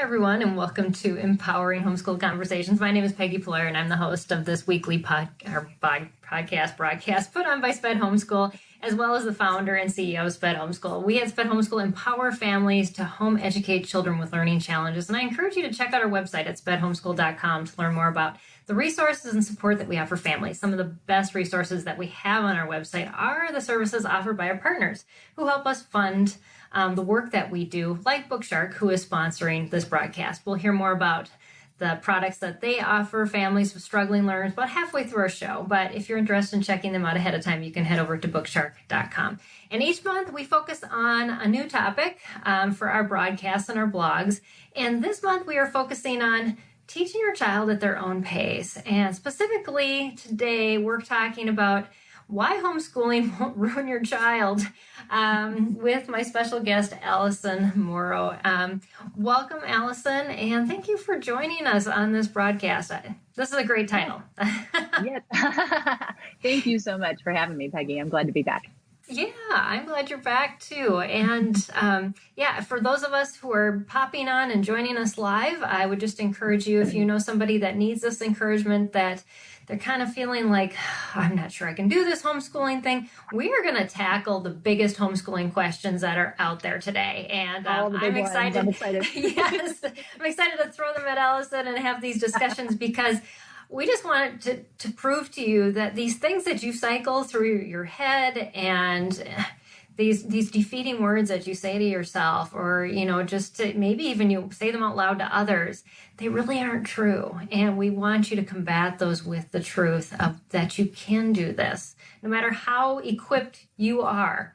everyone, and welcome to Empowering Homeschool Conversations. My name is Peggy Ployer, and I'm the host of this weekly podcast broadcast put on by Sped Homeschool, as well as the founder and CEO of Sped Homeschool. We at Sped Homeschool empower families to home educate children with learning challenges, and I encourage you to check out our website at spedhomeschool.com to learn more about the resources and support that we have for families. Some of the best resources that we have on our website are the services offered by our partners who help us fund the work that we do, like Bookshark, who is sponsoring this broadcast. We'll hear more about the products that they offer families with struggling learners about halfway through our show. But if you're interested in checking them out ahead of time, you can head over to bookshark.com. And each month we focus on a new topic for our broadcasts and our blogs. And this month we are focusing on teaching your child at their own pace. And specifically today we're talking about why homeschooling won't ruin your child with my special guest, Allison Morrow. Welcome, Allison, and thank you for joining us on this broadcast. This is a great title. Yes. Thank you so much for having me, Peggy. I'm glad to be back. Yeah, I'm glad you're back too. And for those of us who are popping on and joining us live, I would just encourage you, if you know somebody that needs this encouragement, that they're kind of feeling like, I'm not sure I can do this homeschooling thing. We are going to tackle the biggest homeschooling questions that are out there today. And I'm excited. Yes, I'm excited to throw them at Allison and have these discussions because we just wanted to prove to you that these things that you cycle through your head and these defeating words that you say to yourself, or, just to maybe even you say them out loud to others, they really aren't true. And we want you to combat those with the truth of that you can do this, no matter how equipped you are.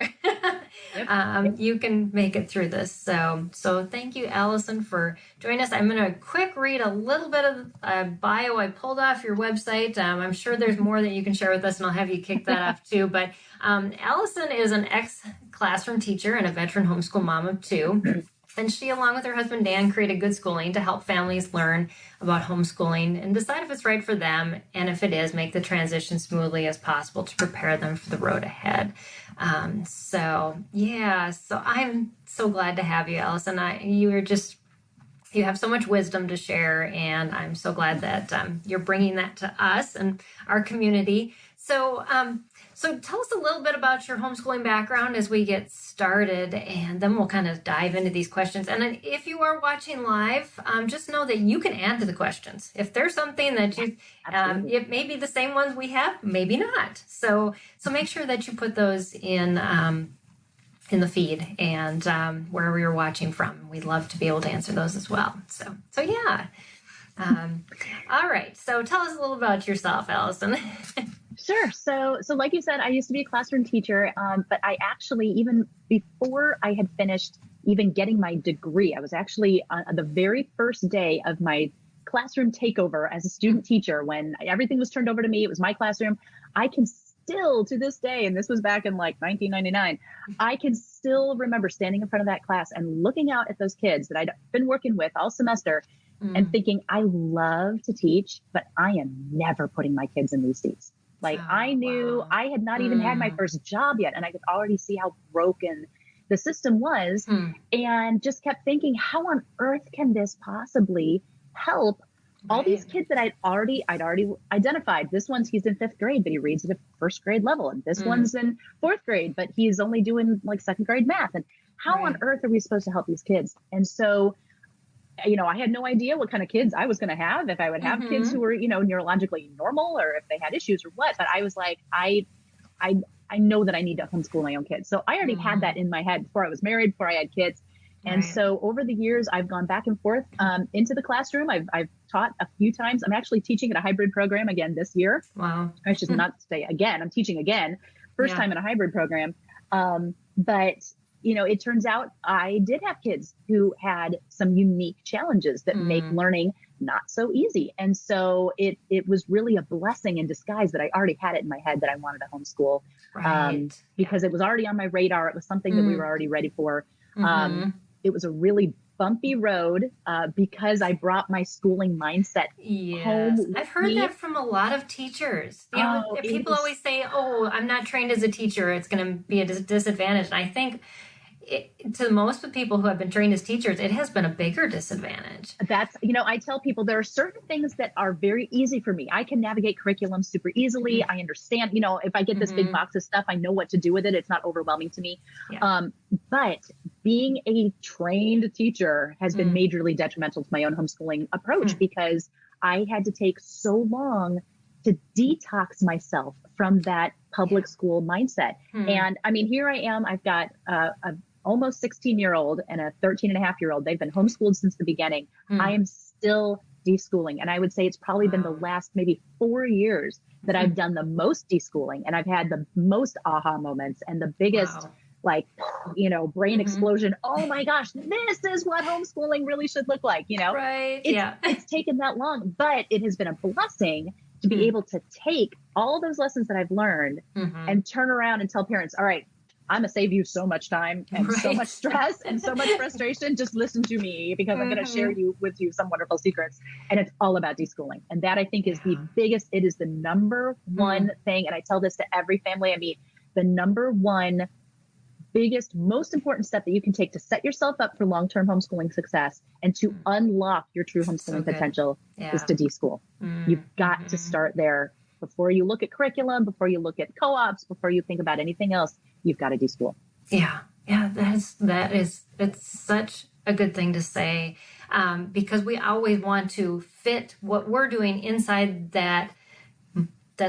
You can make it through this. So thank you, Allison, for joining us. I'm going to quick read a little bit of a bio I pulled off your website. I'm sure there's more that you can share with us, and I'll have you kick that off too. But Allison is an ex-classroom teacher and a veteran homeschool mom of two. And she, along with her husband, Dan, created Good Schooling to help families learn about homeschooling and decide if it's right for them. And if it is, make the transition smoothly as possible to prepare them for the road ahead. So I'm so glad to have you, Allison. You have so much wisdom to share, and I'm so glad that you're bringing that to us and our community. So tell us a little bit about your homeschooling background as we get started, and then we'll kind of dive into these questions. And then if you are watching live, just know that you can add to the questions. If there's something that it may be the same ones we have, maybe not. So make sure that you put those in the feed and wherever you're watching from. We'd love to be able to answer those as well. So yeah. All right. So tell us a little about yourself, Allison. Sure. So like you said, I used to be a classroom teacher, but I actually, even before I had finished even getting my degree, I was actually on the very first day of my classroom takeover as a student teacher, when everything was turned over to me. It was my classroom. I can still, to this day, and this was back in like 1999, I can still remember standing in front of that class and looking out at those kids that I'd been working with all semester and thinking, I love to teach, but I am never putting my kids in these seats. I knew I had not even had my first job yet, and I could already see how broken the system was, and just kept thinking, how on earth can this possibly help all these kids that I'd already identified? He's in 5th grade, but he reads at a 1st grade level, and this one's in 4th grade, but he's only doing like 2nd grade math. And how on earth are we supposed to help these kids? And so, I had no idea what kind of kids I was going to have, if I would have kids who were, neurologically normal, or if they had issues or what. But I was like, I know that I need to homeschool my own kids. So I already had that in my head before I was married, before I had kids. And so over the years, I've gone back and forth into the classroom. I've taught a few times. I'm actually teaching at a hybrid program again this year. Wow. I should not say again. I'm teaching again, first time in a hybrid program. But it turns out I did have kids who had some unique challenges that make learning not so easy. And so it was really a blessing in disguise that I already had it in my head that I wanted to homeschool, because it was already on my radar. It was something that we were already ready for. It was a really bumpy road because I brought my schooling mindset home. I've heard that from a lot of teachers. People always say, I'm not trained as a teacher. It's going to be a disadvantage. And I think to most of the people who have been trained as teachers, it has been a bigger disadvantage. That's, I tell people there are certain things that are very easy for me. I can navigate curriculum super easily. I understand, if I get this big box of stuff, I know what to do with it. It's not overwhelming to me. Yeah. But being a trained teacher has been majorly detrimental to my own homeschooling approach because I had to take so long to detox myself from that public school mindset. And I mean, here I am, I've got a almost 16-year-old and a 13-and-a-half-year-old. They've been homeschooled since the beginning. I am still deschooling. And I would say it's probably been the last maybe 4 years that I've done the most deschooling, and I've had the most aha moments and the biggest brain explosion. Oh my gosh, this is what homeschooling really should look like, Right. It's taken that long, but it has been a blessing to be able to take all those lessons that I've learned and turn around and tell parents, all right, I'm going to save you so much time and so much stress and so much frustration. Just listen to me because I'm going to share with you some wonderful secrets. And it's all about deschooling. And that I think is the biggest, it is the number one thing. And I tell this to every family I meet, the number one biggest, most important step that you can take to set yourself up for long-term homeschooling success and to unlock your true homeschooling potential is to deschool. You've got to start there before you look at curriculum, before you look at co-ops, before you think about anything else. You've got to deschool. Yeah. It's such a good thing to say, because we always want to fit what we're doing inside that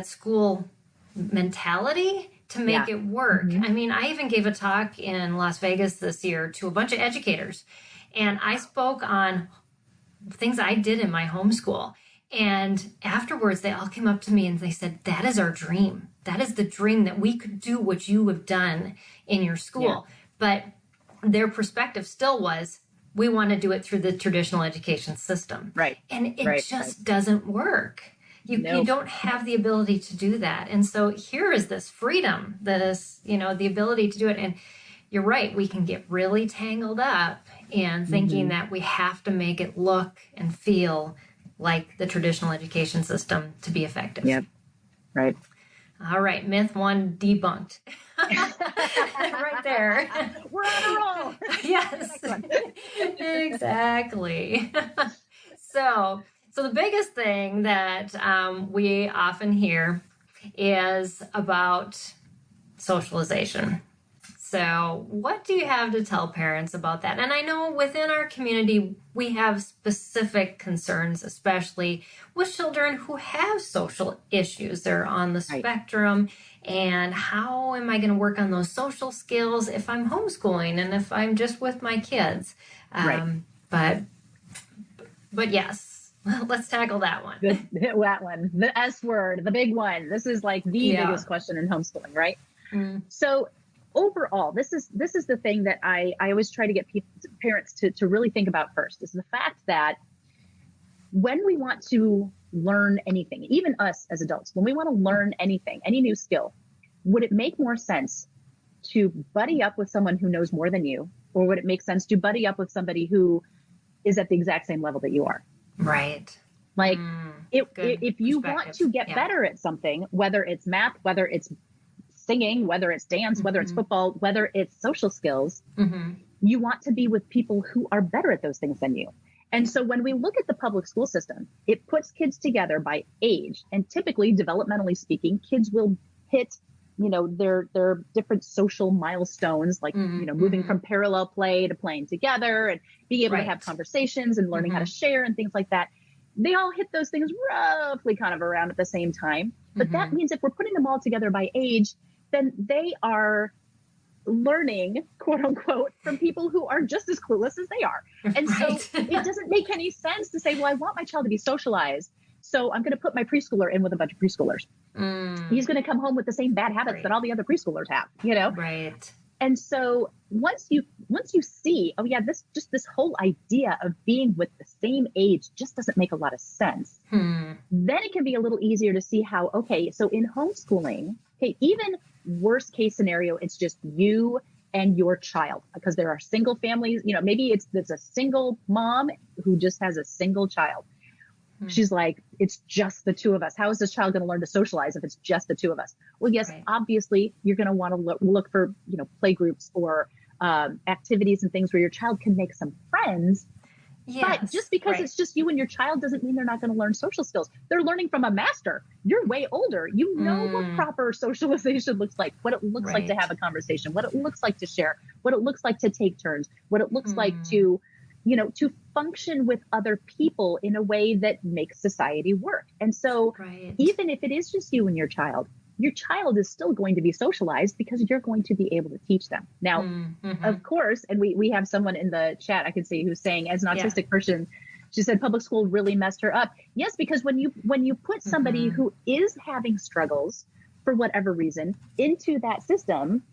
school mentality to make it work. I mean, I even gave a talk in Las Vegas this year to a bunch of educators, and I spoke on things I did in my homeschool. And afterwards, they all came up to me and they said, that is our dream. That is the dream, that we could do what you have done in your school. But their perspective still was, we want to do it through the traditional education system. Right. And it just doesn't work. You don't have the ability to do that. And so here is this freedom that is, the ability to do it. And you're right, we can get really tangled up in thinking that we have to make it look and feel like the traditional education system to be effective. Yep. Right. All right. Myth 1 debunked. Right there. We're on a roll. Yes. Exactly. So the biggest thing that we often hear is about socialization. So what do you have to tell parents about that? And I know within our community, we have specific concerns, especially with children who have social issues. They're on the spectrum. And how am I going to work on those social skills if I'm homeschooling and if I'm just with my kids? But yes, let's tackle that one. That one, the S word, the big one. This is like the biggest question in homeschooling, right? So overall, this is the thing that I always try to get parents to really think about first, is the fact that when we want to learn anything, even us as adults, when we want to learn anything, any new skill, would it make more sense to buddy up with someone who knows more than you, or would it make sense to buddy up with somebody who is at the exact same level that you are? Right. Like if you want to get better at something, whether it's math, whether it's singing, whether it's dance, whether it's football, whether it's social skills, you want to be with people who are better at those things than you. And so when we look at the public school system, it puts kids together by age. And typically, developmentally speaking, kids will hit, their different social milestones, like, moving from parallel play to playing together and being able to have conversations and learning how to share and things like that. They all hit those things roughly kind of around at the same time. But that means if we're putting them all together by age, then they are learning, quote unquote, from people who are just as clueless as they are. And so it doesn't make any sense to say, well, I want my child to be socialized, so I'm going to put my preschooler in with a bunch of preschoolers. He's going to come home with the same bad habits that all the other preschoolers have, Right. And so once you see, oh yeah, this whole idea of being with the same age just doesn't make a lot of sense. Then it can be a little easier to see how, okay, so in homeschooling, okay, even worst case scenario, it's just you and your child, because there are single families, maybe it's a single mom who just has a single child. She's like, it's just the two of us. How is this child going to learn to socialize if it's just the two of us? Well, yes, obviously you're going to want to look for, play groups or activities and things where your child can make some friends. Yes, but just because it's just you and your child doesn't mean they're not going to learn social skills. They're learning from a master. You're way older. You know what proper socialization looks like, what it looks like to have a conversation, what it looks like to share, what it looks like to take turns, what it looks like to, to function with other people in a way that makes society work. And so even if it is just you and your child is still going to be socialized because you're going to be able to teach them. Now, of course, and we have someone in the chat I can see who's saying, as an autistic person, she said public school really messed her up. Yes, because when you put somebody who is having struggles for whatever reason into that system,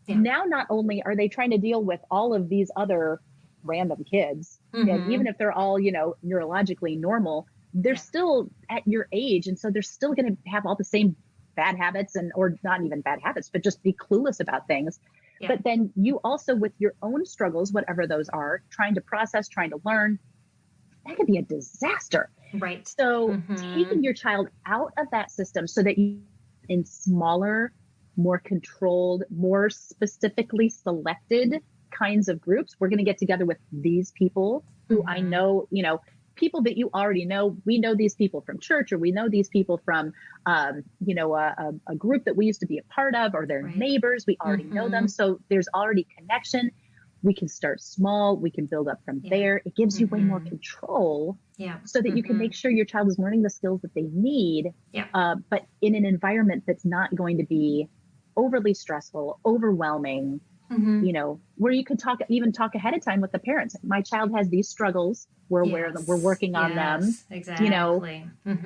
now not only are they trying to deal with all of these other random kids, and even if they're all, neurologically normal, they're still at your age. And so they're still going to have all the same bad habits or not even bad habits, but just be clueless about things. But then you also, with your own struggles, whatever those are, trying to process, trying to learn, that could be a disaster. Right. So taking your child out of that system so that you, in smaller, more controlled, more specifically selected kinds of groups, we're going to get together with these people who I know, people that you already know. We know these people from church, or we know these people from, a group that we used to be a part of, or their neighbors. We already know them. So there's already connection. We can start small. We can build up from there. It gives you way more control so that you can make sure your child is learning the skills that they need, but in an environment that's not going to be overly stressful, overwhelming, where you could talk ahead of time with the parents. My child has these struggles. We're aware of them. We're working on them. Exactly.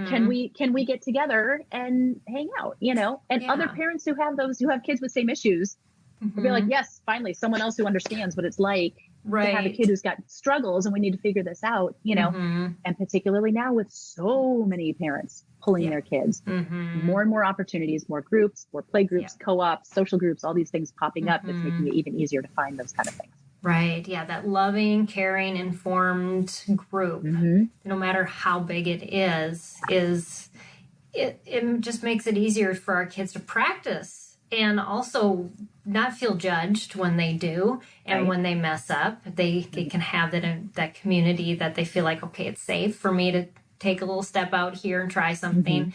Can we get together and hang out, and other parents who have kids with same issues will be like, yes, finally someone else who understands what it's like to have a kid who's got struggles, and we need to figure this out, and particularly now with so many parents pulling their kids, more and more opportunities, more groups, more play groups, co-ops, social groups, all these things popping up. That's making it even easier to find those kind of things. Right. Yeah. That loving, caring, informed group, no matter how big it is, it just makes it easier for our kids to practice and also not feel judged when they do. And when they mess up, they can have that community that they feel like, okay, it's safe for me to take a little step out here and try something.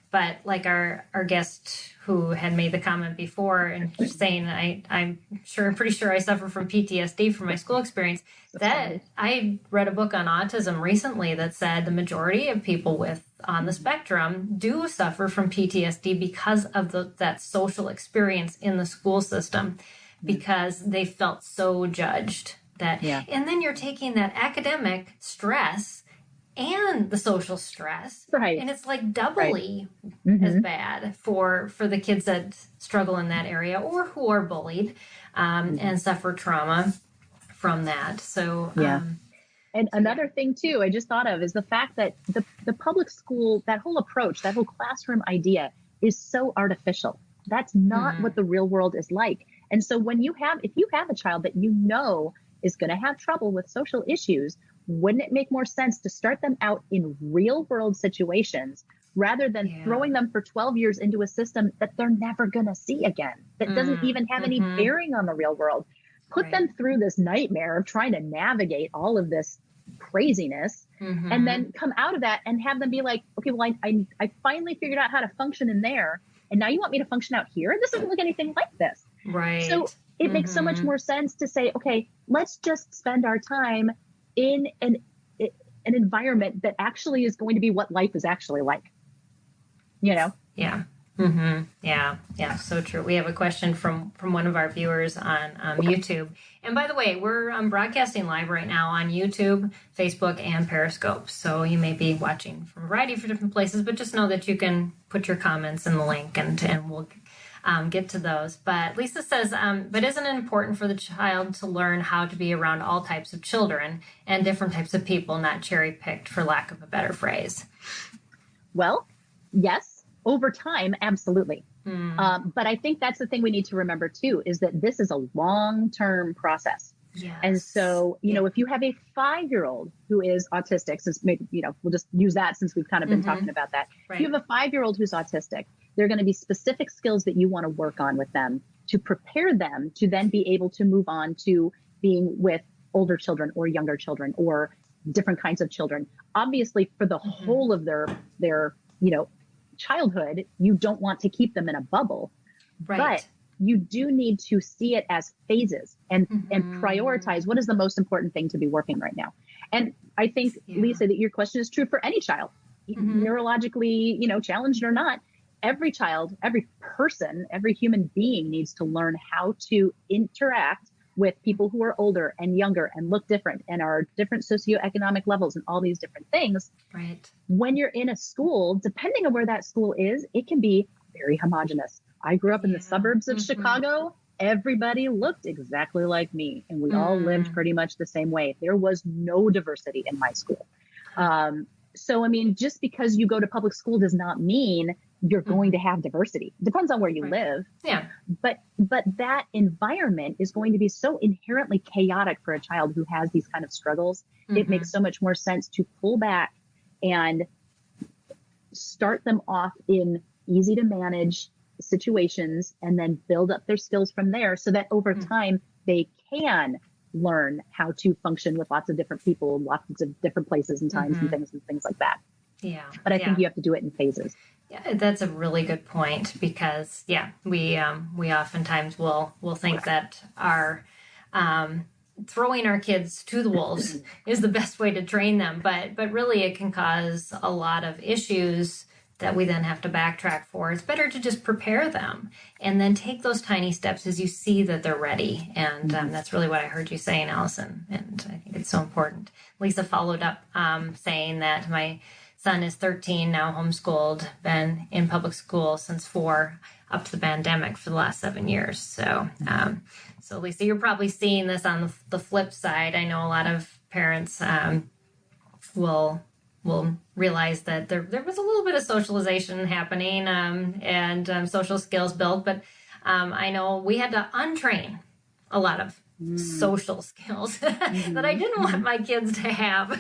But like our guest who had made the comment before and saying, I'm pretty sure I suffer from PTSD from my school experience, that I read a book on autism recently that said the majority of people on the spectrum do suffer from PTSD because of that social experience in the school system, because they felt so judged and then you're taking that academic stress and the social stress. And it's like doubly as bad for the kids that struggle in that area or who are bullied and suffer trauma from that. So, and another thing too, I just thought of is the fact that the public school, that whole approach, that whole classroom idea is so artificial. That's not what the real world is like. And so if you have a child that is going to have trouble with social issues, wouldn't it make more sense to start them out in real world situations rather than throwing them for 12 years into a system that they're never going to see again, that doesn't even have any bearing on the real world? Put them through this nightmare of trying to navigate all of this craziness and then come out of that and have them be like, okay, well, I finally figured out how to function in there. And now you want me to function out here? This doesn't look anything like this. So it makes so much more sense to say, okay, let's just spend our time in an environment that actually is going to be what life is actually like, Yeah. So true. We have a question from one of our viewers on YouTube. And by the way, we're broadcasting live right now on YouTube, Facebook, and Periscope. So you may be watching from a variety of different places, but just know that you can put your comments in the link and we'll get to those. But Lisa says, but isn't it important for the child to learn how to be around all types of children and different types of people, not cherry picked, for lack of a better phrase? Well, yes, over time, absolutely. But I think that's the thing we need to remember too, is that this is a long-term process. And so, if you have a 5-year-old who is autistic, since we'll just use that since we've kind of been talking about that. If you have a 5-year-old who's autistic, there are going to be specific skills that you want to work on with them to prepare them to then be able to move on to being with older children or younger children or different kinds of children. Obviously, for the whole of their childhood, you don't want to keep them in a bubble, but you do need to see it as phases and prioritize what is the most important thing to be working right now. And I think, Lisa, that your question is true for any child, neurologically, challenged or not. Every child, every person, every human being needs to learn how to interact with people who are older and younger and look different and are different socioeconomic levels and all these different things. Right. When you're in a school, depending on where that school is, it can be very homogenous. I grew up in the suburbs of Chicago. Everybody looked exactly like me, and we all lived pretty much the same way. There was no diversity in my school. So, I mean, just because you go to public school does not mean you're going to have diversity. Depends on where you live. Yeah. But that environment is going to be so inherently chaotic for a child who has these kind of struggles. It makes so much more sense to pull back and start them off in easy to manage situations and then build up their skills from there so that over time they can learn how to function with lots of different people, lots of different places and times and things like that. Yeah. But I think you have to do it in phases. Yeah, that's a really good point because we oftentimes will think that our throwing our kids to the wolves is the best way to train them, but really it can cause a lot of issues that we then have to backtrack for. It's better to just prepare them and then take those tiny steps as you see that they're ready. And that's really what I heard you saying, Allison. And I think it's so important. Lisa followed up saying that my son is 13, now homeschooled, been in public school since 4 up to the pandemic for the last 7 years. So, so Lisa, you're probably seeing this on the flip side. I know a lot of parents will realize that there was a little bit of socialization happening and social skills built, but I know we had to untrain a lot of social skills that I didn't want my kids to have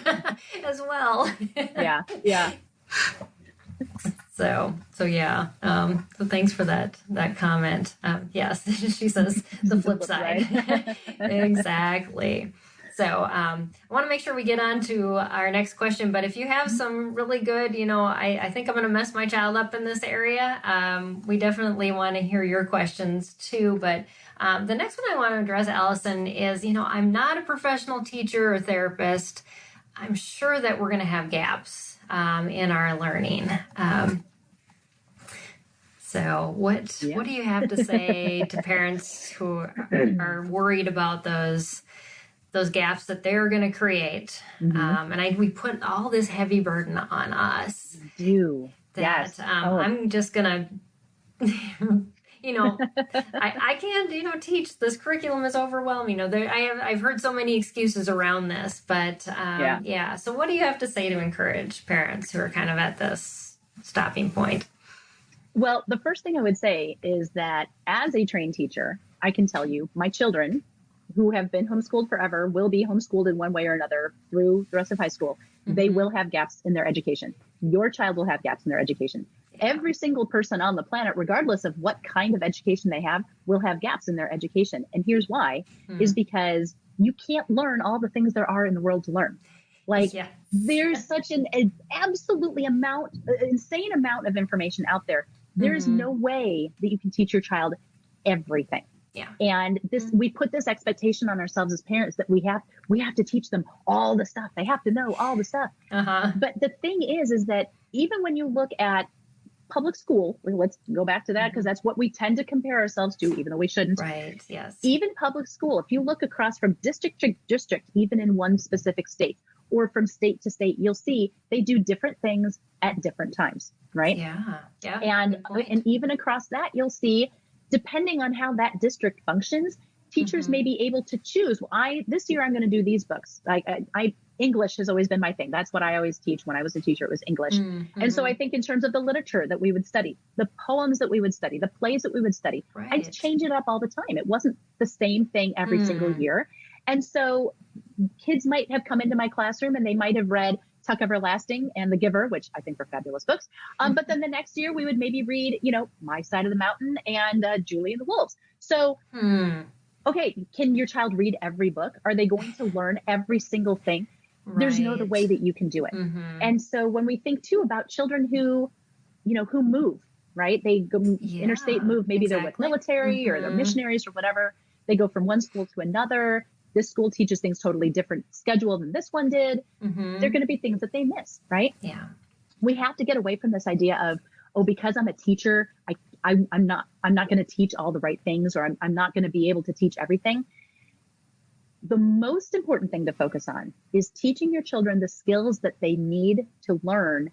as well. Yeah. So yeah. So thanks for that comment. Yes, she says the flip side. Exactly. So I want to make sure we get on to our next question. But if you have some really good, I think I'm going to mess my child up in this area. We definitely want to hear your questions too. But the next one I want to address, Allison, is, I'm not a professional teacher or therapist. I'm sure that we're going to have gaps in our learning. So what do you have to say to parents who are worried about those gaps that they're going to create? And we put all this heavy burden on us. We do. Yes. I'm just going to, I can't, teach. This curriculum is overwhelming. I've heard so many excuses around this, but So what do you have to say to encourage parents who are kind of at this stopping point? Well, the first thing I would say is that as a trained teacher, I can tell you my children who have been homeschooled forever will be homeschooled in one way or another through the rest of high school. They will have gaps in their education. Your child will have gaps in their education. Every single person on the planet, regardless of what kind of education they have, will have gaps in their education. And here's why, is because you can't learn all the things there are in the world to learn. There's such an absolutely insane amount of information out there. There's no way that you can teach your child everything. Yeah. And we put this expectation on ourselves as parents that we have to teach them all the stuff. They have to know all the stuff. But the thing is that even when you look at public school, let's go back to that because that's what we tend to compare ourselves to, even though we shouldn't. Right. Yes. Even public school, if you look across from district to district, even in one specific state or from state to state, you'll see they do different things at different times. Right. Yeah. Yeah. And even across that, you'll see, depending on how that district functions, teachers may be able to choose. Well, this year I'm going to do these books. English has always been my thing. That's what I always teach. When I was a teacher, it was English. And so I think in terms of the literature that we would study, the poems that we would study, the plays that we would study, I'd change it up all the time. It wasn't the same thing every single year. And so kids might have come into my classroom and they might have read Tuck Everlasting and The Giver, which I think were fabulous books. But then the next year we would maybe read, My Side of the Mountain and Julie and the Wolves. So, okay, can your child read every book? Are they going to learn every single thing? Right. There's no other way that you can do it. And so when we think too about children who move, right? They go interstate move, maybe they're with military or they're missionaries or whatever. They go from one school to another. This school teaches things totally different schedule than this one did. They're going to be things that they miss, right? Yeah. We have to get away from this idea of, because I'm a teacher, I'm not going to teach all the right things, or I'm not going to be able to teach everything. The most important thing to focus on is teaching your children the skills that they need to learn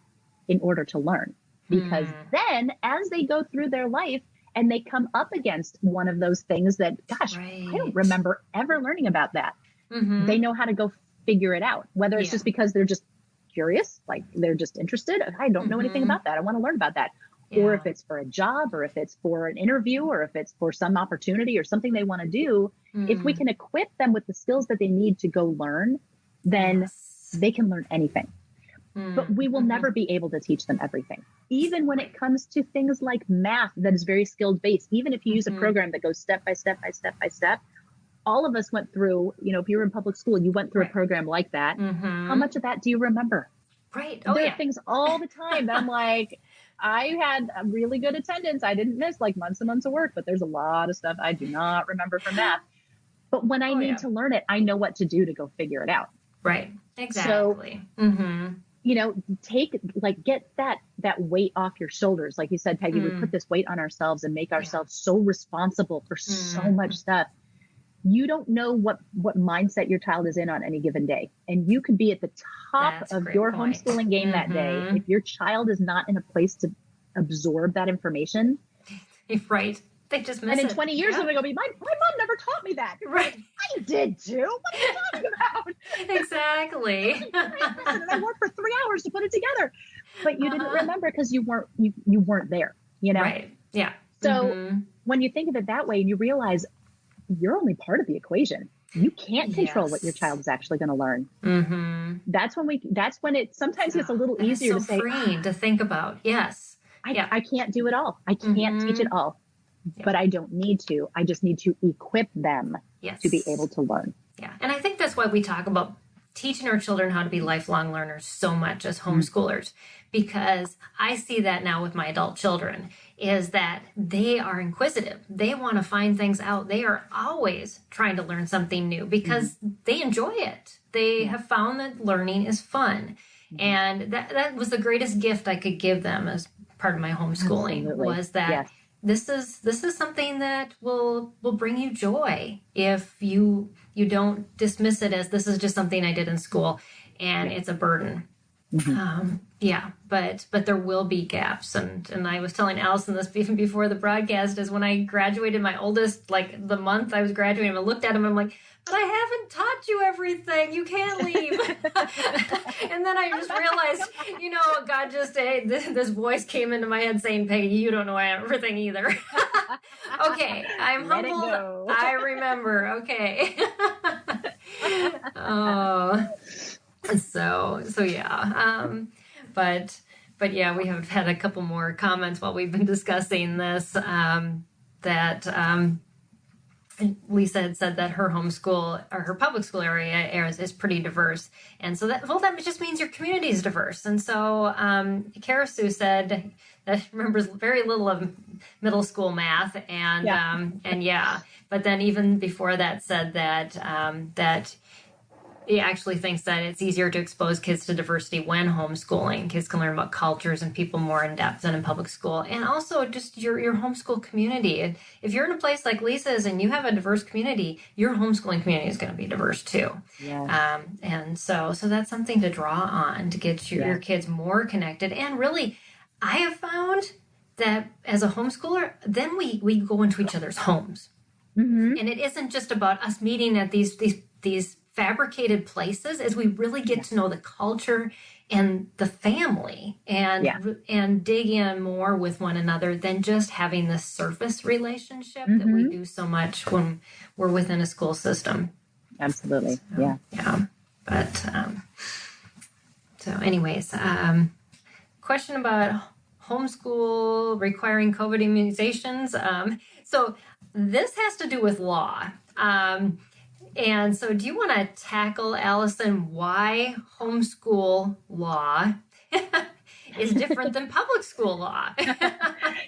in order to learn. Because then as they go through their life and they come up against one of those things that, gosh, I don't remember ever learning about that. They know how to go figure it out, whether it's just because they're just curious, like they're just interested. I don't know anything about that. I want to learn about that. Or if it's for a job, or if it's for an interview, or if it's for some opportunity or something they want to do, if we can equip them with the skills that they need to go learn, then they can learn anything. But we will never be able to teach them everything. Even when it comes to things like math that is very skilled based, even if you use a program that goes step by step by step by step, all of us went through, if you were in public school, you went through a program like that. How much of that do you remember? Right. There are things all the time that I'm like, I had a really good attendance. I didn't miss like months and months of work, but there's a lot of stuff I do not remember from math. But when I need to learn it, I know what to do to go figure it out. Right. Exactly. So, get that weight off your shoulders. Like you said, Peggy, we put this weight on ourselves and make ourselves so responsible for so much stuff. You don't know what mindset your child is in on any given day. And you could be at the top of your homeschooling game that day. If your child is not in a place to absorb that information. Right. They just miss it. And in 20 years, they're going to be, my mom never taught me that. Right. I did too. What are you talking about? Exactly. And I worked for 3 hours to put it together. But you didn't remember because you weren't there, Right. Yeah. So when you think of it that way and you realize you're only part of the equation. You can't control what your child is actually going to learn. That's when it sometimes gets a little easier to say, freeing to think about. Yes. I can't do it all. I can't teach it all, but I don't need to. I just need to equip them to be able to learn. Yeah. And I think that's why we talk about teaching our children how to be lifelong learners so much as homeschoolers, because I see that now with my adult children, is that they are inquisitive. They want to find things out. They are always trying to learn something new because they enjoy it. They have found that learning is fun. And that was the greatest gift I could give them as part of my homeschooling, was that this is something that will bring you joy if you don't dismiss it as this is just something I did in school and it's a burden. But there will be gaps. And I was telling Allison this even before the broadcast, is when I graduated my oldest, like the month I was graduating, I looked at him, I'm like, but I haven't taught you everything. You can't leave. And then I just realized, God just, this voice came into my head saying, Peggy, you don't know everything either. Okay, I'm humbled. I remember. Okay. Oh. So yeah. But yeah, we have had a couple more comments while we've been discussing this, that Lisa had said that her homeschool or her public school area is pretty diverse. And so that just means your community is diverse. And so Karasu said that remembers very little of middle school math. But then even before that said that he actually thinks that it's easier to expose kids to diversity when homeschooling. Kids can learn about cultures and people more in depth than in public school. And also just your homeschool community. If you're in a place like Lisa's and you have a diverse community, your homeschooling community is going to be diverse too. Yeah. And so that's something to draw on to get your kids more connected. And really, I have found that as a homeschooler, then we go into each other's homes. And it isn't just about us meeting at these fabricated places, as we really get to know the culture and the family and dig in more with one another than just having this surface relationship that we do so much when we're within a school system. Absolutely. But So anyways, question about homeschool requiring COVID immunizations. So this has to do with law. And so do you want to tackle, Allison, why homeschool law is different than public school law?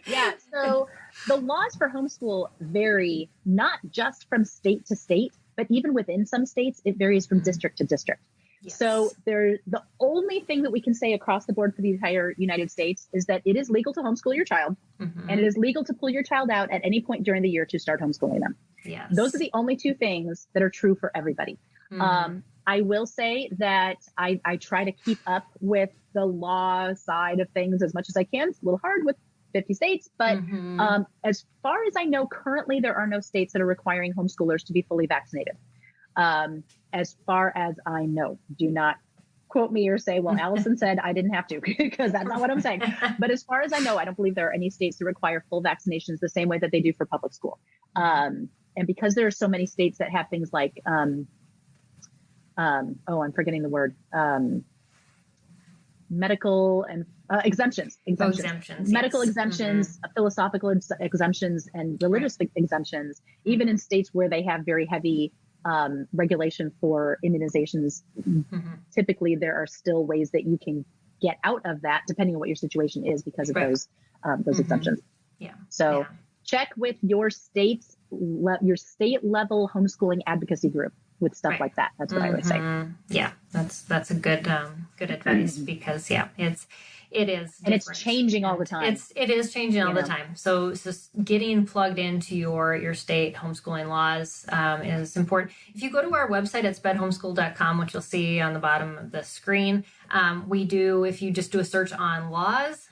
Yeah, so the laws for homeschool vary not just from state to state, but even within some states, it varies from district to district. Yes. So the only thing that we can say across the board for the entire United States is that it is legal to homeschool your child, and it is legal to pull your child out at any point during the year to start homeschooling them. Yes. Those are the only two things that are true for everybody. I will say that I try to keep up with the law side of things as much as I can. It's a little hard with 50 states, but as far as I know, currently there are no states that are requiring homeschoolers to be fully vaccinated. As far as I know, do not quote me or say, well, Allison said I didn't have to, because that's not what I'm saying. But as far as I know, I don't believe there are any states that require full vaccinations the same way that they do for public school. And because there are so many states that have things like, I'm forgetting the word, medical and exemptions, medical exemptions, philosophical exemptions, and religious exemptions, even in states where they have very heavy regulation for immunizations. Typically, there are still ways that you can get out of that, depending on what your situation is, because of those exemptions. Yeah. So check with your state level homeschooling advocacy group with stuff like that. That's what I would say. Yeah, that's a good advice, because it is, and it's changing all the time. It is changing all the time. So getting plugged into your state homeschooling laws is important. If you go to our website at spedhomeschool.com, which you'll see on the bottom of the screen, if you just do a search on laws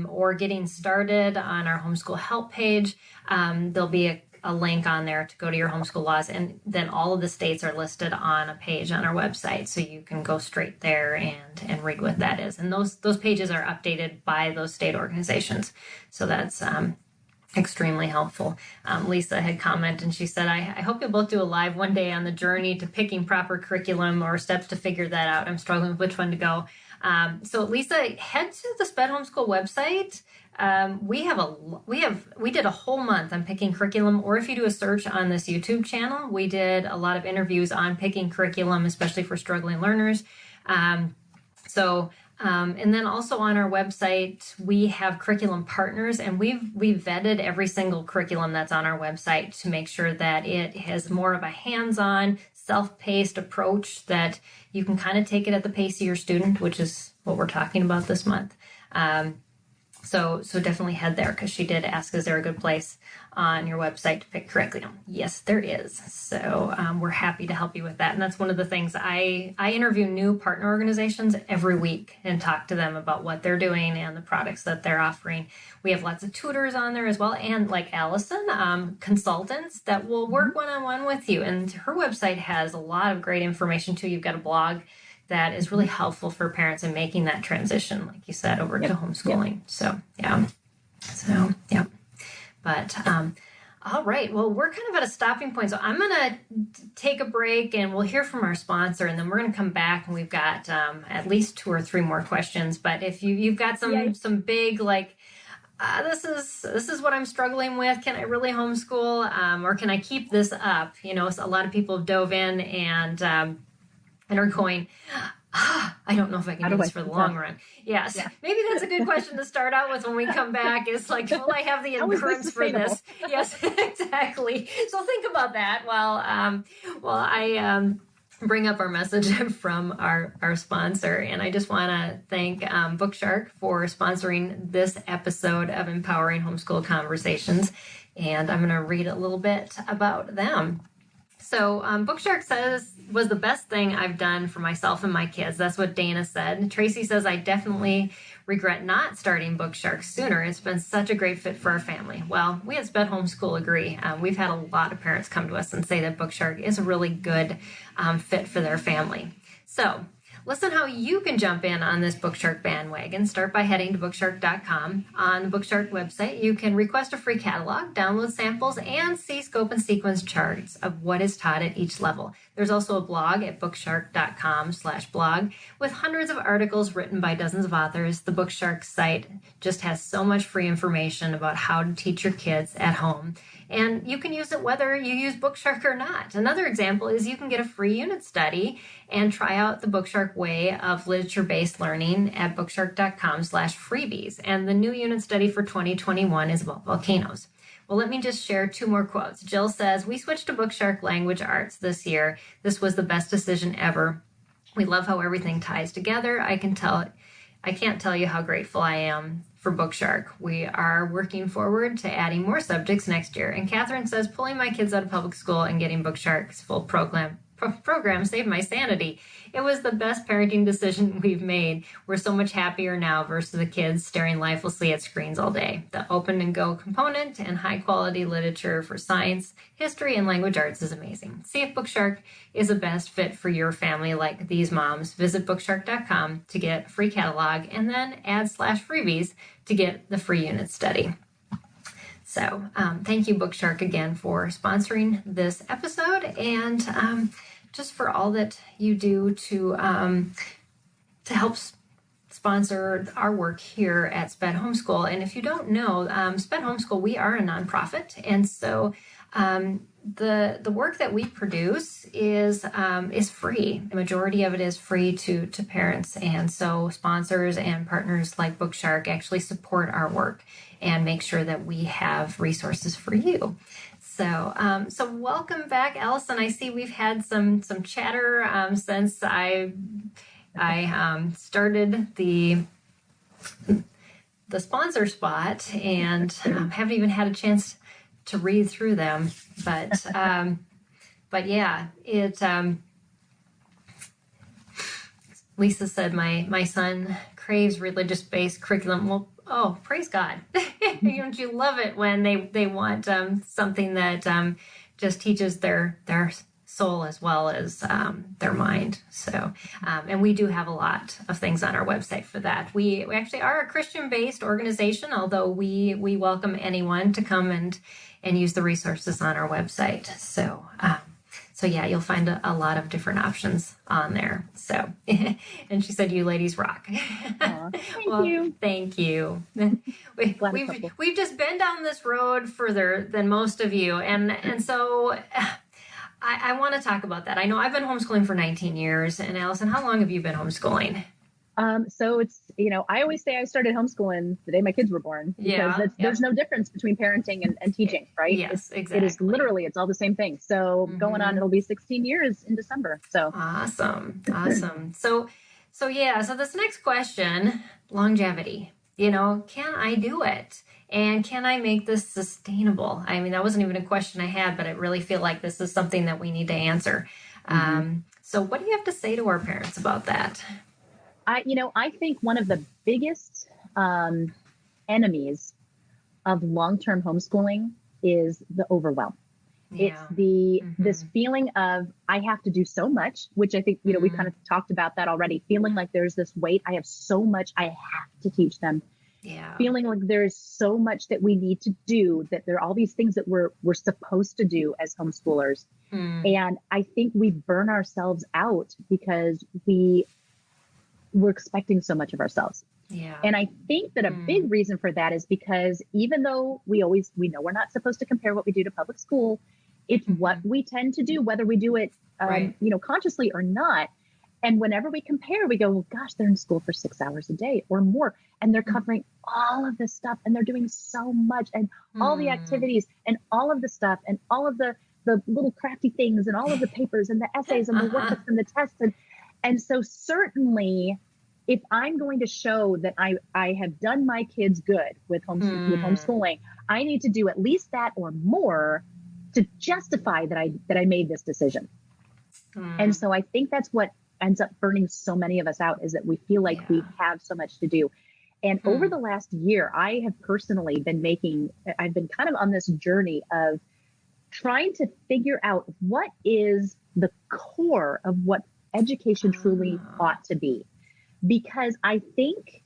or getting started on our homeschool help page, there'll be a link on there to go to your homeschool laws, and then all of the states are listed on a page on our website, so you can go straight there and read what that is. And those pages are updated by those state organizations, so that's extremely helpful. Lisa had commented, and she said, I hope you'll both do a live one day on the journey to picking proper curriculum or steps to figure that out. I'm struggling with which one to go. So Lisa, head to the Sped Homeschool website. We did a whole month on picking curriculum, or if you do a search on this YouTube channel, we did a lot of interviews on picking curriculum, especially for struggling learners. And then also on our website, we have curriculum partners, and we've vetted every single curriculum that's on our website to make sure that it has more of a hands-on, self-paced approach, that you can kind of take it at the pace of your student, which is what we're talking about this month. So definitely head there, because she did ask, is there a good place on your website to pick curriculum? Yes, there is. So we're happy to help you with that. And that's one of the things I interview new partner organizations every week and talk to them about what they're doing and the products that they're offering. We have lots of tutors on there as well, and like Allison, consultants that will work one-on-one with you. And her website has a lot of great information too. You've got a blog that is really helpful for parents in making that transition, like you said, over to homeschooling. So, yeah. But, all right. Well, we're kind of at a stopping point. So I'm going to take a break, and we'll hear from our sponsor, and then we're going to come back, and we've got at least 2 or 3 more questions. But if you've got some big, like, this is what I'm struggling with. Can I really homeschool? Or can I keep this up? A lot of people have dove in and are going, I don't know if I can do this for the long run. Yes. Yeah. Maybe that's a good question to start out with when we come back. It's like, will I have the endurance for this? Yes, exactly. So think about that while I bring up our message from our sponsor. And I just want to thank Bookshark for sponsoring this episode of Empowering Homeschool Conversations. And I'm going to read a little bit about them. So Bookshark was the best thing I've done for myself and my kids. That's what Dana said. Tracy says, I definitely regret not starting Bookshark sooner. It's been such a great fit for our family. Well, we at Sped Homeschool agree. We've had a lot of parents come to us and say that Bookshark is a really good fit for their family. So listen how you can jump in on this Bookshark bandwagon. Start by heading to bookshark.com. On the Bookshark website, you can request a free catalog, download samples, and see scope and sequence charts of what is taught at each level. There's also a blog at bookshark.com/blog with hundreds of articles written by dozens of authors. The Bookshark site just has so much free information about how to teach your kids at home. And you can use it whether you use Bookshark or not. Another example is you can get a free unit study and try out the Bookshark way of literature-based learning at bookshark.com/freebies. And the new unit study for 2021 is about volcanoes. Well, let me just share 2 more quotes. Jill says, "We switched to Bookshark Language Arts this year. This was the best decision ever. We love how everything ties together. I can't tell you how grateful I am for Bookshark. We are working forward to adding more subjects next year." And Catherine says, "Pulling my kids out of public school and getting Bookshark's full program saved my sanity. It was the best parenting decision we've made. We're so much happier now versus the kids staring lifelessly at screens all day. The open and go component and high quality literature for science, history, and language arts is amazing. See if Bookshark is the best fit for your family like these moms. Visit bookshark.com to get a free catalog and then add/freebies to get the free unit study." So thank you, Bookshark, again for sponsoring this episode and just for all that you do to help sponsor our work here at SPED Homeschool. And if you don't know, SPED Homeschool, we are a nonprofit, and so the work that we produce is free. The majority of it is free to parents, and so sponsors and partners like Bookshark actually support our work and make sure that we have resources for you. So welcome back, Allison. I see we've had some chatter since I started the sponsor spot, and haven't even had a chance to read through them. But yeah, it. Lisa said my son craves religious-based curriculum. Well, oh, praise God! Don't you love it when they want something that just teaches their soul as well as their mind. So, and we do have a lot of things on our website for that. We actually are a Christian-based organization, although we welcome anyone to come and use the resources on our website. So yeah, you'll find a lot of different options on there. So, and she said, "You ladies rock." Thank you. Thank you. We've just been down this road further than most of you, and so I want to talk about that. I know I've been homeschooling for 19 years, and Allison, how long have you been homeschooling? So it's, I always say I started homeschooling the day my kids were born, because there's no difference between parenting and teaching, right? Yes, exactly. It is literally, it's all the same thing. So going on, it'll be 16 years in December. So awesome. So this next question, longevity, can I do it? And can I make this sustainable? I mean, that wasn't even a question I had, but I really feel like this is something that we need to answer. So what do you have to say to our parents about that? I think one of the biggest enemies of long-term homeschooling is the overwhelm. Yeah. It's this feeling of I have to do so much, which I think, we kind of talked about that already, feeling like there's this weight. I have so much I have to teach them. Yeah. Feeling like there's so much that we need to do, that there are all these things that we're supposed to do as homeschoolers. And I think we burn ourselves out because we're expecting so much of ourselves. Yeah. And I think that a big reason for that is because even though we know we're not supposed to compare what we do to public school, it's what we tend to do, whether we do it, consciously or not. And whenever we compare, we go, well, gosh, they're in school for 6 hours a day or more, and they're covering all of this stuff, and they're doing so much, and all the activities and all of the stuff and all of the little crafty things and all of the papers and the essays and the workbooks and the tests. And so certainly, if I'm going to show that I have done my kids good with homeschooling, I need to do at least that or more to justify that I made this decision. And so I think that's what ends up burning so many of us out, is that we feel like we have so much to do. And over the last year, I have personally I've been kind of on this journey of trying to figure out what is the core of what education truly ought to be. Because I think,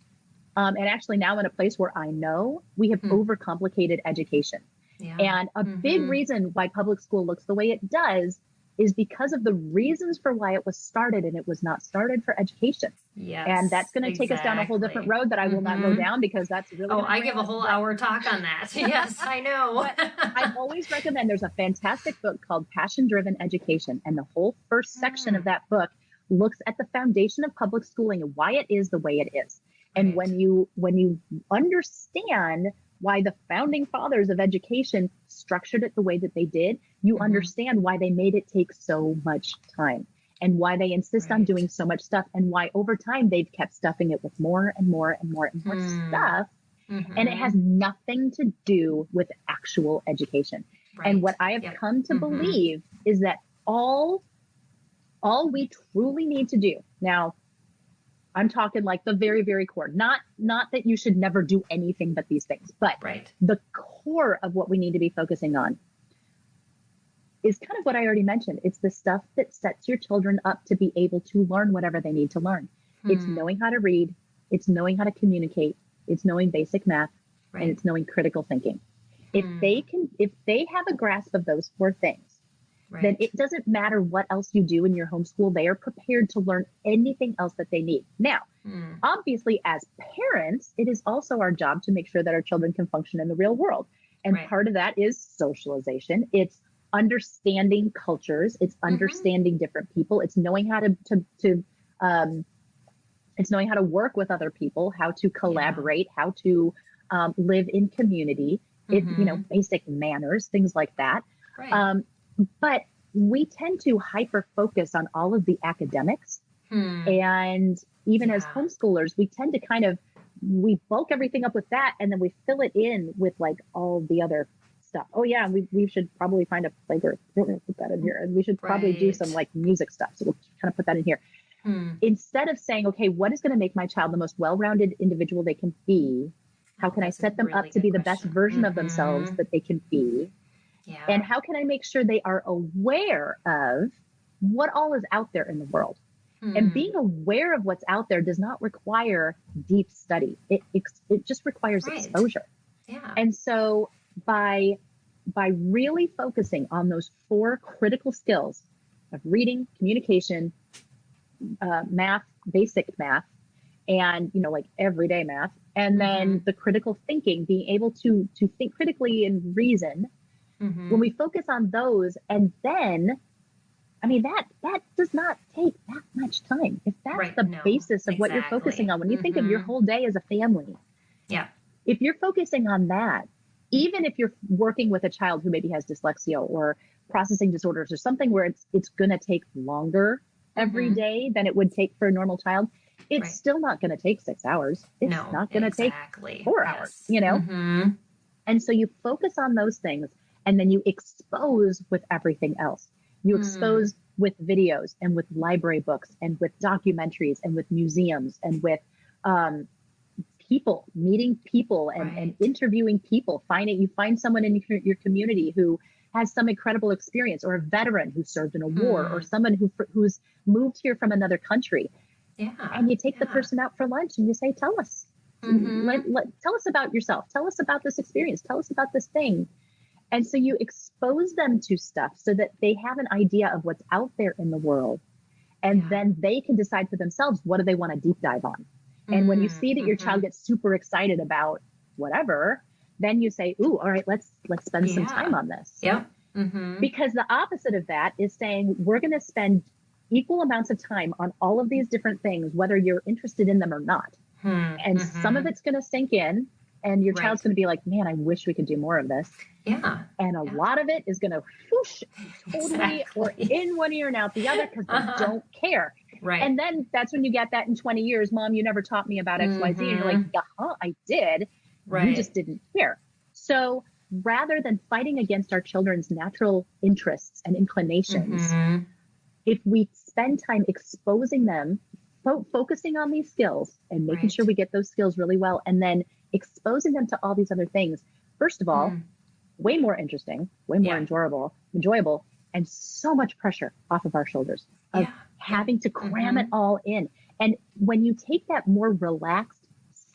and actually now I'm in a place where I know we have overcomplicated education. Yeah. And a big reason why public school looks the way it does is because of the reasons for why it was started, and it was not started for education. And that's Yes, going to take us down a whole different exactly. road that I will not go down, because that's really Oh, going to I derail give a us. whole But hour talk on that. Yes, I know. but I always recommend, there's a fantastic book called Passion Driven Education. And the whole first section of that book looks at the foundation of public schooling and why it is the way it is. And Right. when you understand why the founding fathers of education structured it the way that they did, you understand why they made it take so much time, and why they insist on doing so much stuff, and why over time they've kept stuffing it with more and more and more and more stuff. And it has nothing to do with actual education. Right. And what I have come to believe is that all we truly need to do now, I'm talking like the very, very core, not that you should never do anything but these things, but the core of what we need to be focusing on is kind of what I already mentioned. It's the stuff that sets your children up to be able to learn whatever they need to learn. It's knowing how to read. It's knowing how to communicate. It's knowing basic math, and it's knowing critical thinking. If they have a grasp of those four things, then it doesn't matter what else you do in your homeschool. They are prepared to learn anything else that they need. Now, obviously, as parents, it is also our job to make sure that our children can function in the real world. And part of that is socialization. It's understanding cultures. It's understanding different people. It's knowing how it's knowing how to work with other people, how to collaborate, how to live in community. Basic manners, things like that. But we tend to hyper focus on all of the academics. And even as homeschoolers, we tend to we bulk everything up with that, and then we fill it in with like all the other stuff. Oh yeah, we should probably find a playground. We're going to put that in here. And we should probably do some like music stuff. So we'll kind of put that in here. Instead of saying, okay, what is going to make my child the most well-rounded individual they can be? How can I set them up to be the best version of themselves that they can be? And how can I make sure they are aware of what all is out there in the world? And being aware of what's out there does not require deep study. It just requires exposure. And so by really focusing on those four critical skills of reading, communication, math, basic math, and like everyday math, and then the critical thinking, being able to think critically and reason. When we focus on those, and then, I mean, that does not take that much time. If that's the basis of what you're focusing on, when you think of your whole day as a family, if you're focusing on that, even if you're working with a child who maybe has dyslexia or processing disorders or something where it's going to take longer every day than it would take for a normal child, it's still not going to take 6 hours. It's not going to take 4 hours, And so you focus on those things, and then you expose with everything else. You expose with videos and with library books and with documentaries and with museums and with people, meeting people and interviewing people. You find someone in your community who has some incredible experience, or a veteran who served in a war, or someone who's moved here from another country. And you take the person out for lunch and you say, tell us. Tell us about yourself. Tell us about this experience. Tell us about this thing. And so you expose them to stuff so that they have an idea of what's out there in the world. And then they can decide for themselves, what do they want to deep dive on? And when you see that your child gets super excited about whatever, then you say, ooh, all right, let's spend some time on this. Because the opposite of that is saying, we're going to spend equal amounts of time on all of these different things, whether you're interested in them or not. And some of it's going to sink in, and your child's going to be like, man, I wish we could do more of this. And a lot of it is going to whoosh totally or in one ear and out the other, because they don't care. And then that's when you get that in 20 years, Mom, you never taught me about X, Y, Z. And you're like, yeah, I did. You just didn't care. So rather than fighting against our children's natural interests and inclinations, if we spend time exposing them, focusing on these skills and making sure we get those skills really well, and then exposing them to all these other things, first of all, way more interesting, way more enjoyable, and so much pressure off of our shoulders of having to cram it all in. And when you take that more relaxed,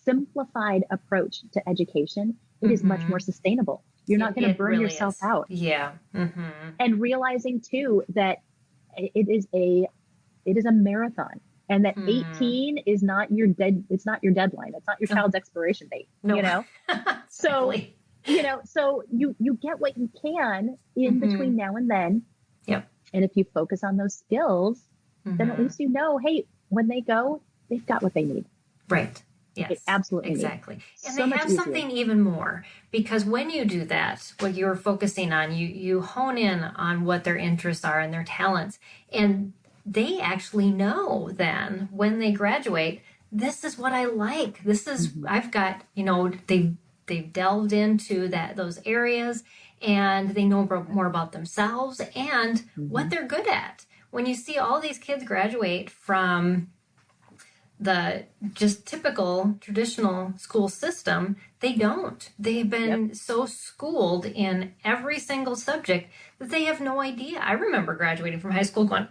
simplified approach to education, it is much more sustainable. You're not going to burn yourself out. And realizing too that it is a marathon. And that Hmm. 18 is not your it's not your deadline. It's not your No, child's expiration date, no, So, exactly. so you get what you can in Hmm. between now and then. Yep. And if you focus on those skills, then at Hmm. least hey, when they go, they've got what they need. Right. They Yes, absolutely need. exactly. And they So much have easier. something even more because when you do that, what you're focusing on, you hone in on what their interests are and their talents. And they actually know then when they graduate, this is what I like. This is Hmm. I've got, they've delved into those areas and they know more about themselves and what Hmm. they're good at. When you see all these kids graduate from the just typical traditional school system, they don't. They've Yep. been so schooled in every single subject that they have no idea. I remember graduating from high school going,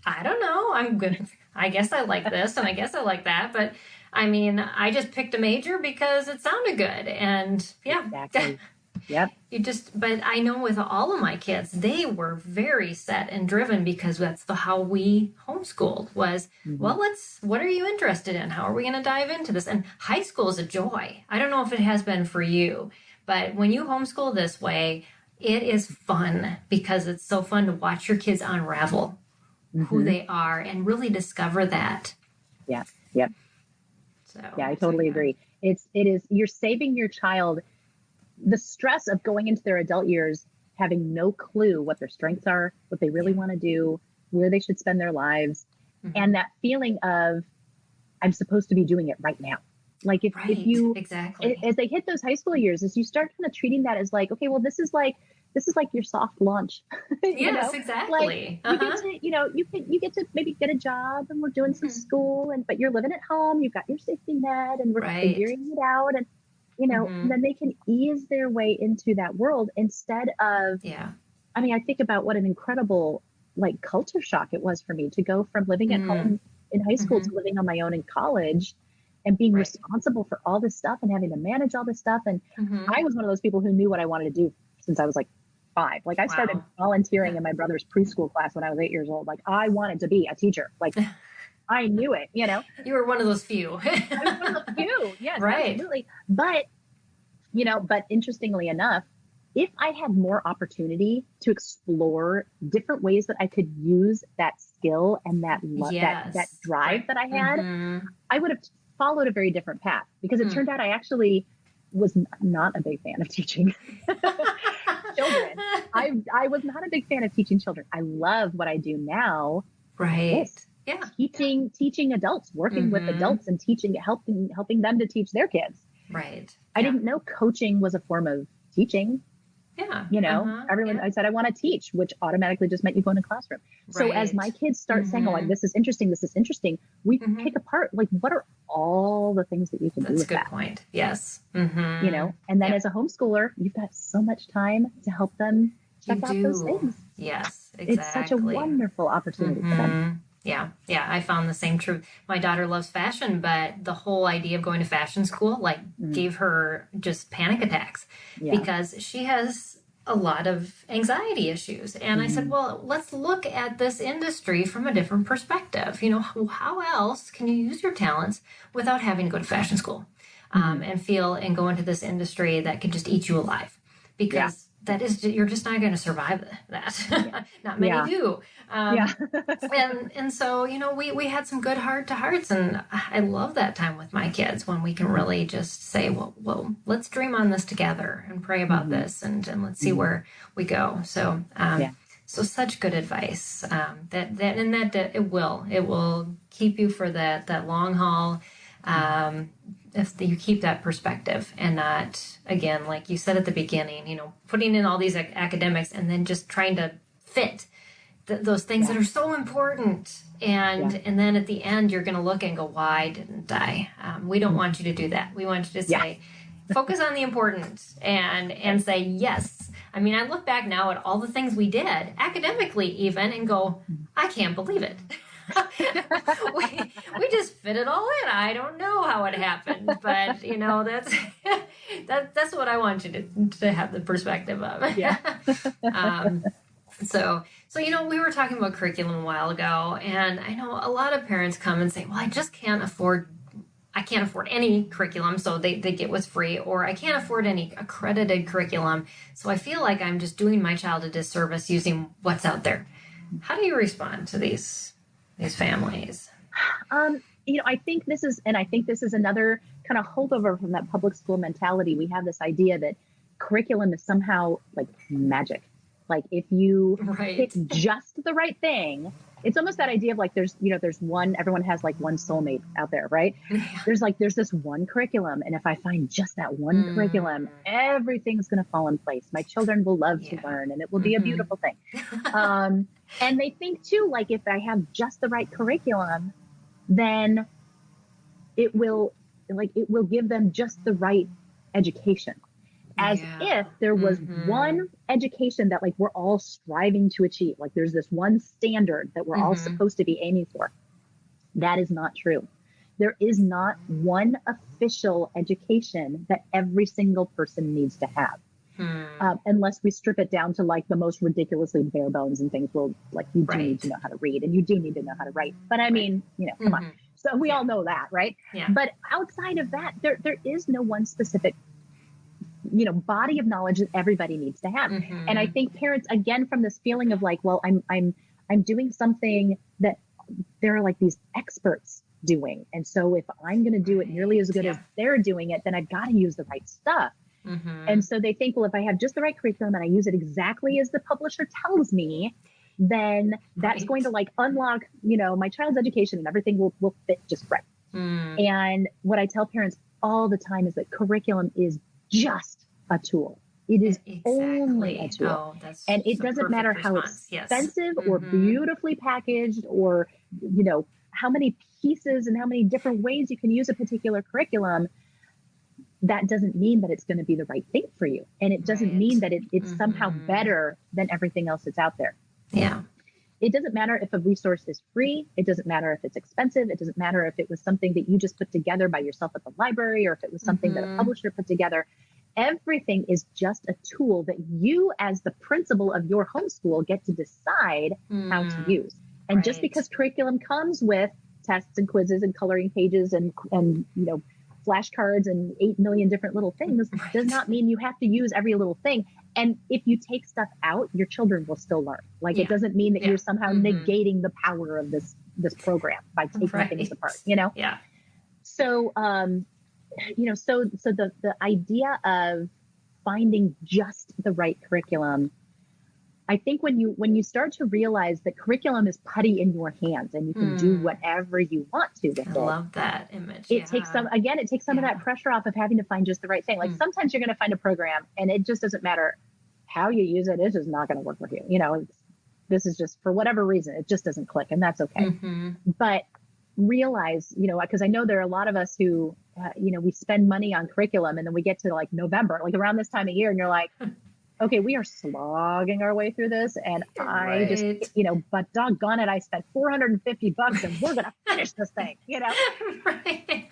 I don't know, I'm good. I guess I like this and I guess I like that. But I mean, I just picked a major because it sounded good. And yeah, Exactly. Yep. but I know with all of my kids, they were very set and driven because that's how we homeschooled was, Hmm. well, what are you interested in? How are we going to dive into this? And high school is a joy. I don't know if it has been for you, but when you homeschool this way, it is fun because it's so fun to watch your kids unravel who Hmm. they are and really discover that. Yeah. Yep. Yeah, I So totally yeah. agree. It is, you're saving your child the stress of going into their adult years, having no clue what their strengths are, what they really Yeah. want to do, where they should spend their lives, and Hmm. that feeling of I'm supposed to be doing it right now. Like if Right. you Exactly. as they hit those high school years, as you start kind of treating that as like, okay, well, this is like your soft launch, Yes, like exactly. you get Uh-huh. to, you get to maybe get a job and we're doing some school but you're living at home, you've got your safety net and we're Right. figuring it out. And Hmm. then they can ease their way into that world instead of, Yeah. I mean, I think about what an incredible like culture shock it was for me to go from living at Mm. home in high school Hmm. to living on my own in college and being Right. responsible for all this stuff and having to manage all this stuff. And Hmm. I was one of those people who knew what I wanted to do since I was like 5. Like I started Wow. volunteering Yeah. in my brother's preschool class when I was 8 years old. Like I wanted to be a teacher. Like I knew it. You were one of those few. I was one of the few. Yes, Right. absolutely. But interestingly enough, if I had more opportunity to explore different ways that I could use that skill and that Yes. drive Right. that I had, Hmm. I would have followed a very different path because it Mm. turned out I actually was not a big fan of teaching children. I was not a big fan of teaching children. I love what I do now. Right. This Yeah. teaching adults, working with Hmm. adults and helping them to teach their kids. Right. I Yeah. didn't know coaching was a form of teaching. Yeah. Everyone, Yeah. I said, I want to teach, which automatically just meant you go in a classroom. So as my Right. kids start saying, oh, Hmm. this is interesting, we Hmm. pick apart, like, what are all the things that you can do That's a with good that? point. Yes. Hmm. And then Yep. as a homeschooler, you've got so much time to help them You check out those do. things. Yes. It's such a Exactly. wonderful opportunity for them. Hmm. Yeah, yeah, I found the same truth. My daughter loves fashion, but the whole idea of going to fashion school like Mm, gave her just panic attacks yeah. because she has a lot of anxiety issues. And I said, Hmm. well, let's look at this industry from a different perspective. How else can you use your talents without having to go to fashion school Hmm. and go into this industry that could just eat you alive? Yeah. Because Yeah. you're just not going to survive Yeah. that. Not many Yeah. do. Yeah. And so we had some good heart to hearts, and I love that time with my kids when we can really just say, well, let's dream on this together and pray about Hmm. this, and let's see Hmm. where we go. So Yeah. so such good advice, that it will keep you for that long haul, if you keep that perspective and not, again, like you said at the beginning, putting in all these academics and then just trying to fit those things Yeah. that are so important. Yeah. And then at the end, you're going to look and go, why didn't I? We don't want you to do that. We want you to Yeah. say, focus on the important and Right. say yes. I mean, I look back now at all the things we did academically even and go, I can't believe it. we just fit it all in. I don't know how it happened, but that's that's what I want you to have the perspective of. Yeah. um, So, we were talking about curriculum a while ago, and I know a lot of parents come and say, well, I can't afford any curriculum, so they get what's free, or I can't afford any accredited curriculum, so I feel like I'm just doing my child a disservice using what's out there. How do you respond to these families? I think this is another kind of holdover from that public school mentality. We have this idea that curriculum is somehow like magic. Like if you Right. pick just the right thing, it's almost that idea of like everyone has like one soulmate out there, right? Yeah. There's this one curriculum, and if I find just that one curriculum, everything's going to fall in place. My children will love to learn, and it will be a beautiful thing. And they think too, like if I have just the right curriculum, then it will give them just the right education, as if there was one education that like we're all striving to achieve. Like there's this one standard that we're all supposed to be aiming for. That is not true. There is not one official education that every single person needs to have. Unless we strip it down to like the most ridiculously bare bones and things. Well, like you do need to know how to read, and you do need to know how to write. But I mean, come on. So we all know that, right? Yeah. But outside of that, there is no one specific, body of knowledge that everybody needs to have. And I think parents, again, from this feeling of like, well, I'm doing something that there are like these experts doing, and so if I'm going to do it nearly as good as they're doing it, then I've got to use the right stuff. And so they think, well, if I have just the right curriculum and I use it exactly as the publisher tells me, then that's going to like unlock, my child's education, and everything will fit just right. And what I tell parents all the time is that curriculum is just a tool. It is only a tool. And it doesn't matter how expensive or beautifully packaged or, how many pieces and how many different ways you can use a particular curriculum. That doesn't mean that it's going to be the right thing for you. And it doesn't mean that it's somehow better than everything else that's out there. Yeah. It doesn't matter if a resource is free. It doesn't matter if it's expensive. It doesn't matter if it was something that you just put together by yourself at the library, or if it was something that a publisher put together. Everything is just a tool that you, as the principal of your homeschool, get to decide how to use. And just because curriculum comes with tests and quizzes and coloring pages and flashcards and 8 million different little things does not mean you have to use every little thing. And if you take stuff out, your children will still learn. Like it doesn't mean that you're somehow negating the power of this program by taking things apart, Yeah. So, so the idea of finding just the right curriculum, I think when you start to realize that curriculum is putty in your hands and you can do whatever you want to with it. I love that image. It takes some of that pressure off of having to find just the right thing. Like sometimes you're going to find a program and it just doesn't matter how you use it. It's just not going to work for you. This is just for whatever reason, it just doesn't click, and that's okay. But realize, because I know there are a lot of us who, we spend money on curriculum and then we get to like November, like around this time of year, and you're like, okay, we are slogging our way through this. And I just, but doggone it, I spent $450 and we're going to finish this thing, Right.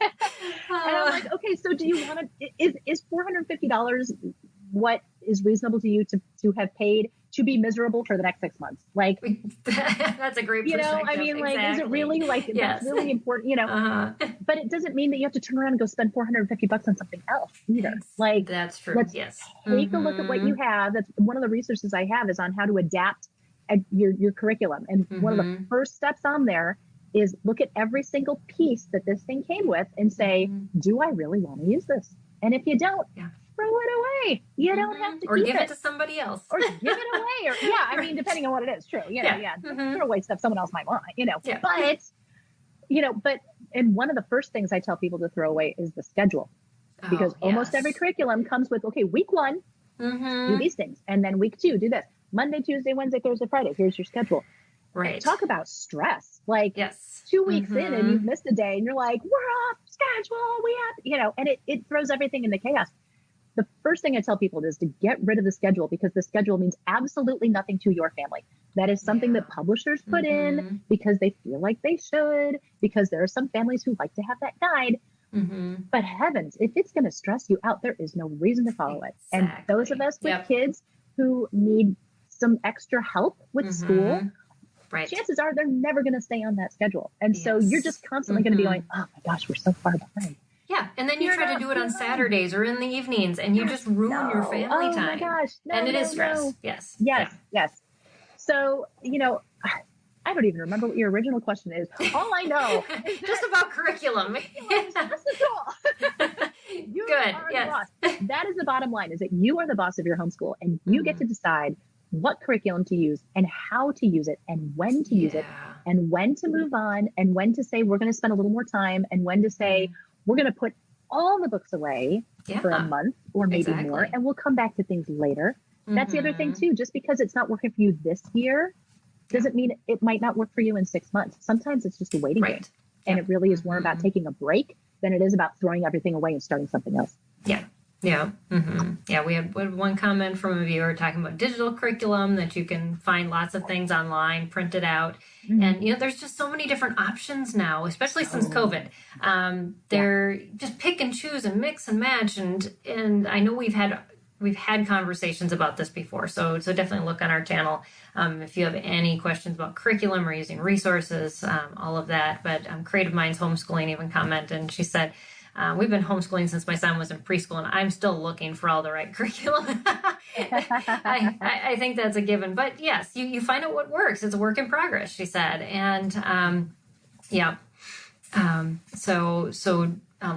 And I'm like, okay, so do you want to, is $450 what is reasonable to you to have paid to be miserable for the next 6 months? Like, that's a great perspective. I mean, like, is it really like, that's really important, but it doesn't mean that you have to turn around and go spend $450 on something else either. Like, that's true. Let's yes. Take a look at what you have. That's one of the resources I have is on how to adapt your curriculum. And one of the first steps on there is look at every single piece that this thing came with and say, do I really want to use this? And if you don't, throw it away. You don't have to or keep give it to somebody else. Or give it away. Or I mean, depending on what it is, true. Throw away stuff someone else might want, But and one of the first things I tell people to throw away is the schedule. Because almost every curriculum comes with, okay, week 1, do these things. And then week 2, do this. Monday, Tuesday, Wednesday, Thursday, Friday. Here's your schedule. Right. Talk about stress. Like 2 weeks in and you've missed a day and you're like, we're off schedule. We have, and it throws everything into chaos. The first thing I tell people is to get rid of the schedule, because the schedule means absolutely nothing to your family. That is something that publishers put in because they feel like they should, because there are some families who like to have that guide. But heavens, if it's going to stress you out, there is no reason to follow it. And those of us with kids who need some extra help with school, Right. chances are they're never going to stay on that schedule. And so you're just constantly going to be going, oh my gosh, we're so far behind. Yeah. And then you try to do it on Saturdays or in the evenings, and you just ruin your family time. Oh my gosh. No, and it is stress. No. Yes. Yes. Yeah. Yes. So, I don't even remember what your original question is. All I know is just about curriculum. You Good. are yes. the boss. That is the bottom line, is that you are the boss of your homeschool, and you get to decide what curriculum to use and how to use it and when to use it and when to move on and when to say we're going to spend a little more time and when to say we're going to put all the books away for a month or maybe more, and we'll come back to things later. That's the other thing too. Just because it's not working for you this year doesn't mean it might not work for you in 6 months. Sometimes it's just a waiting game. And it really is more about taking a break than it is about throwing everything away and starting something else. Yeah. Yeah. Yeah. We had one comment from a viewer talking about digital curriculum, that you can find lots of things online, printed out. And, there's just so many different options now, especially since COVID. They're just pick and choose and mix and match. And I know we've had conversations about this before. So definitely look on our channel if you have any questions about curriculum or using resources, all of that. But Creative Minds Homeschooling even commented, and she said, we've been homeschooling since my son was in preschool, and I'm still looking for all the right curriculum. I think that's a given. But yes, you find out what works. It's a work in progress, she said. And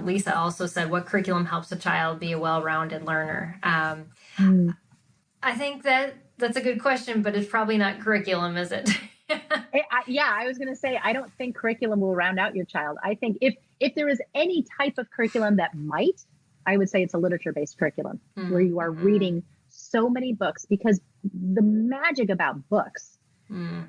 Lisa also said, what curriculum helps a child be a well-rounded learner? I think that's a good question, but it's probably not curriculum, is it? I was going to say, I don't think curriculum will round out your child. I think if there is any type of curriculum that might, I would say it's a literature-based curriculum where you are reading so many books, because the magic about books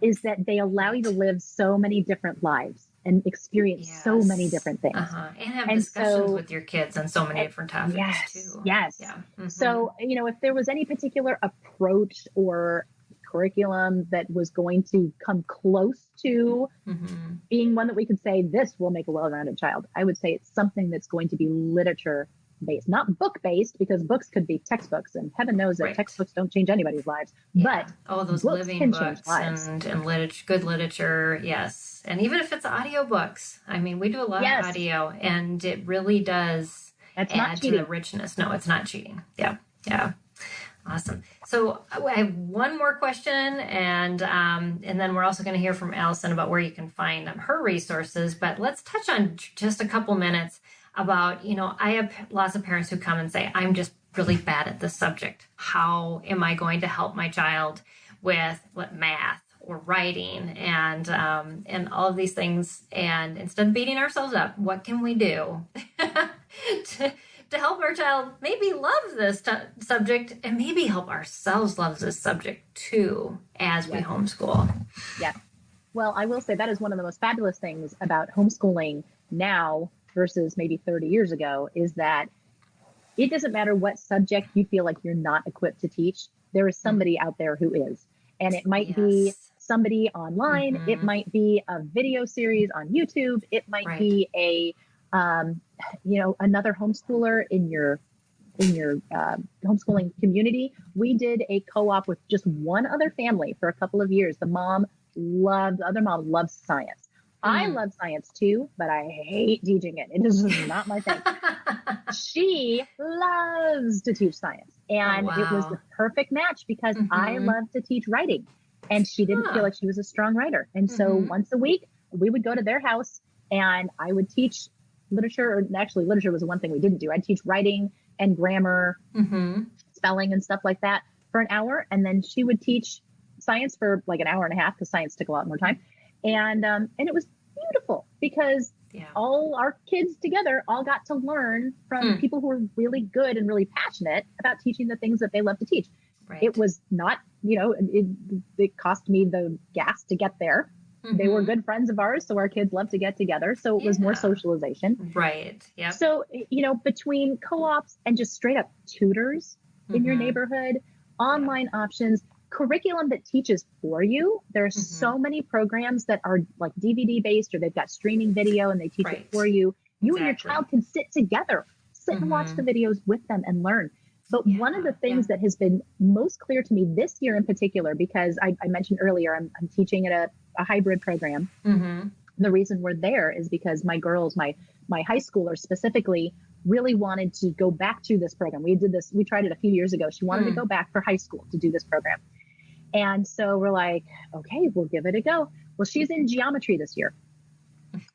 is that they allow you to live so many different lives and experience so many different things. And have discussions with your kids on so many different topics too. Yes. Yeah. So, if there was any particular approach or curriculum that was going to come close to being one that we could say, this will make a well-rounded child, I would say it's something that's going to be literature-based, not book-based, because books could be textbooks, and heaven knows that textbooks don't change anybody's lives. But those books living can books change lives. and good literature, yes. And even if it's audiobooks, I mean, we do a lot of audio, and it really does add to the richness. No, it's not cheating. Yeah. Awesome. So I have one more question, and then we're also going to hear from Allison about where you can find her resources. But let's touch on just a couple minutes about, I have lots of parents who come and say, I'm just really bad at this subject. How am I going to help my child with math or writing and all of these things? And instead of beating ourselves up, what can we do to help our child maybe love this subject, and maybe help ourselves love this subject too as we homeschool? Yeah. Well, I will say that is one of the most fabulous things about homeschooling now versus maybe 30 years ago, is that it doesn't matter what subject you feel like you're not equipped to teach. There is somebody out there who is. And it might be somebody online. It might be a video series on YouTube. It might be another homeschooler in your homeschooling community. We did a co-op with just one other family for a couple of years. The other mom loves science. I love science too, but I hate teaching it. It is not my thing. She loves to teach science. And it was the perfect match, because I love to teach writing, and she didn't feel like she was a strong writer. And so once a week, we would go to their house and I would teach literature, or actually literature was the one thing we didn't do. I'd teach writing and grammar, spelling and stuff like that for an hour. And then she would teach science for like an hour and a half, because science took a lot more time. And it was beautiful, because all our kids together all got to learn from people who were really good and really passionate about teaching the things that they love to teach. It was not, it cost me the gas to get there. They were good friends of ours, so our kids loved to get together. So it was more socialization. Right. Yeah. So, between co-ops and just straight up tutors in your neighborhood, online options, curriculum that teaches for you. There are so many programs that are like DVD based, or they've got streaming video and they teach it for you. You and your child can sit together, and watch the videos with them and learn. But one of the things that has been most clear to me this year in particular, because I mentioned earlier, I'm teaching at a hybrid program. Mm-hmm. The reason we're there is because my girls, my high schoolers specifically, really wanted to go back to this program. We tried it a few years ago. She wanted to go back for high school to do this program. And so we're like, okay, we'll give it a go. Well, she's in geometry this year.